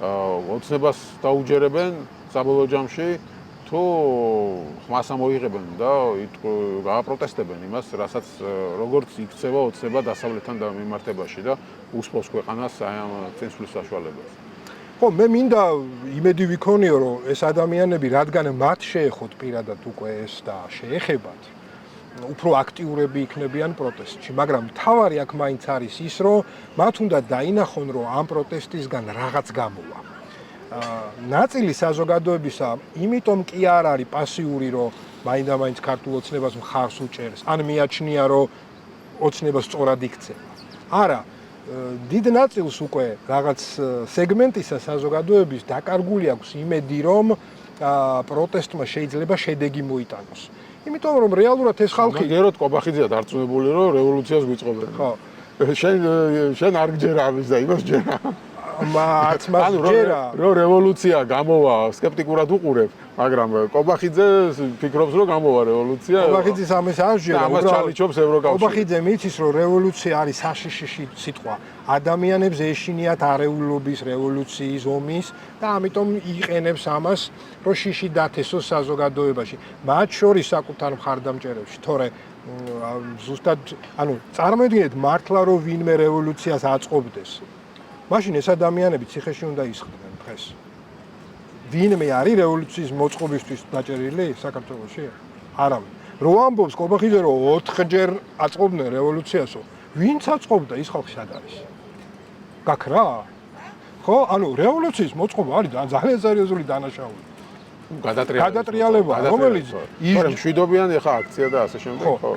ოცნებას დაუჯერებენ საბოლოო ჯამში თუ ხმას ამოიღებენ და გააპროტესტებენ იმას, რასაც როგორც იქცევა ოცნება დასავლეთთან მიმართებაში და უსწრებს ქვეყანას აი ამ წინსვლის საშუალებას. ხო, მე მინდა იმედი ვიქონიო, რომ ეს ადამიანები, რადგან მათ შეეხოთ პირადად უკვე ეს და შეეხებათ, უფრო აქტიურები იქნებიან პროტესტში, მაგრამ მთავარი აქ მაინც არის ის, რომ მათ უნდა დაინახონ, რომ ამ პროტესტისგან რაღაც გამოვა. ნაწილი საზოგადოებისა იმიტომ კი არ არის პასიური, რომ მაინდა-მაინც ქართულ ოცნებას მხარს უჭერს, ან მიაჩნია, რომ ოცნება სწორად იქცევა. არა, დიდ ნაწილს უკვე რაღაც სეგმენტისა საზოგადოების დაკარგული აქვს იმედი, რომ პროტესტმა შეიძლება შედეგი მოიტანოს. იმიტომ რომ რეალურად ეს ხალხი გეროთ კობახიძეა დარწმუნებული, რომ რევოლუციას გვიწყობენ. ხო. შენ არ გჯერა ამის და იმას ჯერა. მას ჯერა. რომ რევოლუცია გამოვა, სკეპტიკურად უყურებ, მაგრამ კობახიძე ფიქრობს, რომ გამოვა რევოლუცია. კობახიძის ამის არ ჯერა. ამას ჩალიჩობს ევროკავშირი. კობახიძე მიცის, რომ რევოლუცია არის საშიში სიტყვა. ადამიანებს ეშინიათ არეულობის, რევოლუციის, ომის და ამიტომ იყენებს ამას, რომ შიში დათესოს საზოგადოებაში. მათ შორის საკუთარ მხარდამჭერებში, თორე ზუსტად, წარმოიდგინეთ მართლა რომ ვინმე რევოლუციას აწყობდეს. მაშინ ეს ადამიანები ციხეში უნდა ისხდნენ დღეს. ვინმე არის რევოლუციის მოწყობისთვის დაჭერილი საქართველოში? არავინ. რო ამბობს კობახიძე რომ 4-ჯერ აწყობდნენ რევოლუციასო, ვინც აწყობდა ის ხალხი სად არის? გაქრა? ხო, რევოლუციის მოწყობა არის ძალიან სერიოზული დანაშაული. გადატრიალება, რომელიც მშვიდობიანი ხა აქცია და ასე შემდეგ, ხო?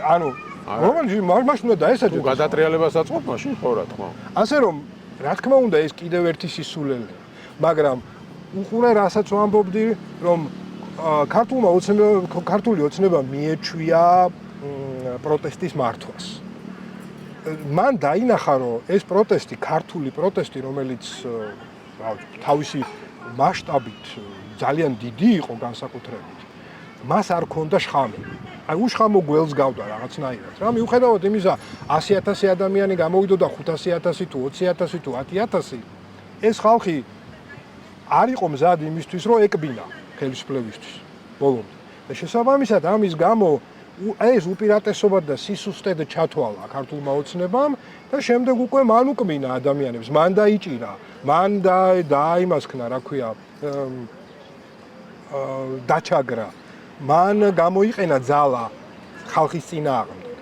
რომელიც მაშინ უნდა დაესაჯოს. გადატრიალებას აწყობ მაშინ ხო რა თქმა უნდა. ასე რომ რა თქმა უნდა ეს კიდევ ერთი სისულელეა, მაგრამ უყურე რასაც ვამბობდი, რომ ქართული ოცნება მიეჩვია პროტესტის მართვას. მან დაინახა, რომ ეს პროტესტი, ქართული პროტესტი, რომელიც თავისი მასშტაბით ძალიან დიდი იყო განსაკუთრებით, მას არ ქონდა შხამი. აი უშხამო გველს გავდა რაღაცნაირად. რა მიუხედავად იმისა, 100,000 ადამიანი გამოვიდოდა 500,000 თუ 20,000 თუ 10,000, ეს ხალხი არ იყო მზად იმისთვის, რომ ეკბინა ხელისუფლებისთვის ბოლომდე. და შესაბამისად ამის გამო ეს უპირატესობა და სისუსტე ჩათვალა ქართულმა ოცნებამ და შემდეგ უკვე მან უკმინა ადამიანებს, მან დაიჭირა, მან დაიმასქნა, რა ქვია, დაჩაგრა. მან გამოიყენა ძალა ხალხის წინააღმდეგ.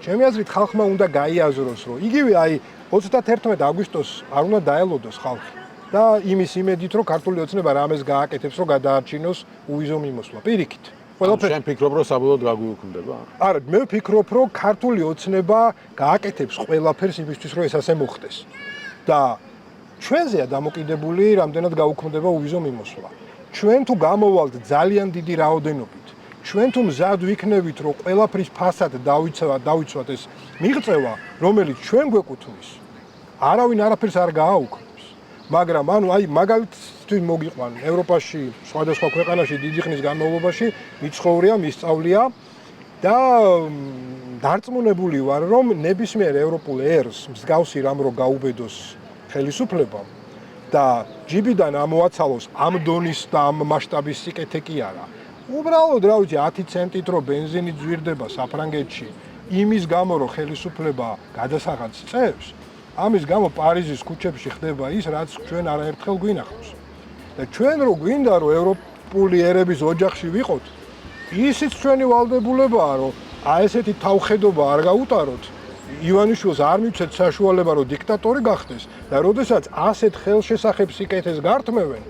ჩემი აზრით ხალხმა უნდა გაიაზროს, რომ იგივე აი 31 აგვისტოს არ უნდა დაელოდოს ხალხი და იმის იმედით, რომ ქართული ოცნება რამეს გააკეთებს, რომ გადაარჩინოს უვიზო მიმოსვლა. პირიქით. შენ ფიქრობ, რომ საბოლოოდ გაგვიუქმდება? არა, მე ვფიქრობ, რომ ქართული ოცნება გააკეთებს ყველაფერს იმისთვის, რომ ეს ასე მოხდეს. და ჩვენზეა დამოკიდებული, რამდენად გაუქმდება უვიზო მიმოსვლა. ჩვენ თუ გამოვალთ ძალიან დიდი რაოდენობით, ჩვენ თუ მზად ვიქნებით, რომ ყველაფრის ფასად დავიცვათ ეს მიღწევა, რომელიც ჩვენ გვეკუთვნის, არავინ არაფერს არ გააუქმებს. მაგრამ აი მაგალითთვის მოგიყვან ევროპაში, სხვადასხვა ქვეყანაში დიდი ხნის განმავლობაში მიცხოვრია, მისწავლია და დარწმუნებული ვარ, რომ ნებისმიერ ევროპულ ერს მსგავსი რამ რო გაუბედოს ხელისუფლებამ და ჯიბიდან ამოაცალოს ამ დონის და ამ მასშტაბის სიკეთე კი არა. უბრალოდ რა ვიცი 10 ცენტით რო ბენზინი ძვირდება საფრანგეთში, იმის გამო რომ ხელისუფლება გადასაღადს წერს, ამის გამო პარიზის ქუჩებში ხდება ის, რაც ჩვენ არაერთხელ გვინახავს. და ჩვენ რო გვინდა რომ ევროპული ერების ოჯახში ვიყოთ, ისიც ჩვენი ვალდებულებაა, რომ ესეთი თავხედობა არ გაუტაროთ. ივანიშვილს არ მიცეთ საშუალება, რომ დიქტატორი გახდეს და როდესაც ასეთ ხელშესახებ სიკეთეს გართმევენ,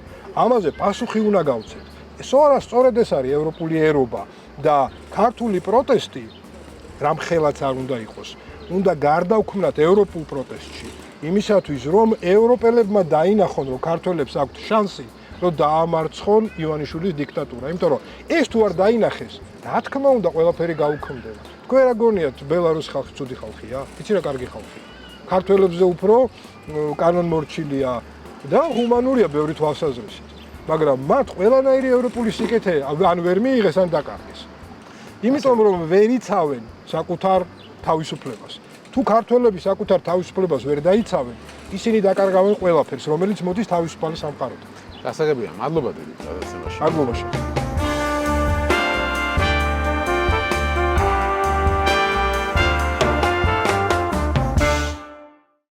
ამაზე პასუხი უნდა გავცეთ. სწორედ ეს არის ევროპული ერობა და ქართული პროტესტი, რამხელაც არ უნდა იყოს, უნდა გარდავქმნათ ევროპულ პროტესტში, იმისათვის, რომ ევროპელებმა დაინახონ, რომ ქართველებს აქვთ შანსი, რომ დაამარცხონ ივანიშვილის დიქტატურა. იმიტომ რომ ეს თუ არ დაინახეს, რა თქმა უნდა ყველაფერი გაუქმდება. თქვენ რა გონიათ, ბელარუსი ხალხი ცუდი ხალხია? იცი რა კარგი ხალხია. ქართველებზე უფრო კანონმორჩილია და ჰუმანურია ბევრი თვალსაზრისით. მაგრამ მათ ყველანაირი ევროპული სიკეთე ან ვერ მიიღეს, ან დაკარგეს. იმიტომ რომ ვერ იცავენ საკუთარ თავისუფლებას. თუ ქართველები საკუთარ თავისუფლებას ვერ დაიცავენ, ისინი დაკარგავენ ყველაფერს, რომელიც მოდის თავისუფალი სამყაროდან. გასაგებია, მადლობა დიდი გადაცემაში. მადლობა.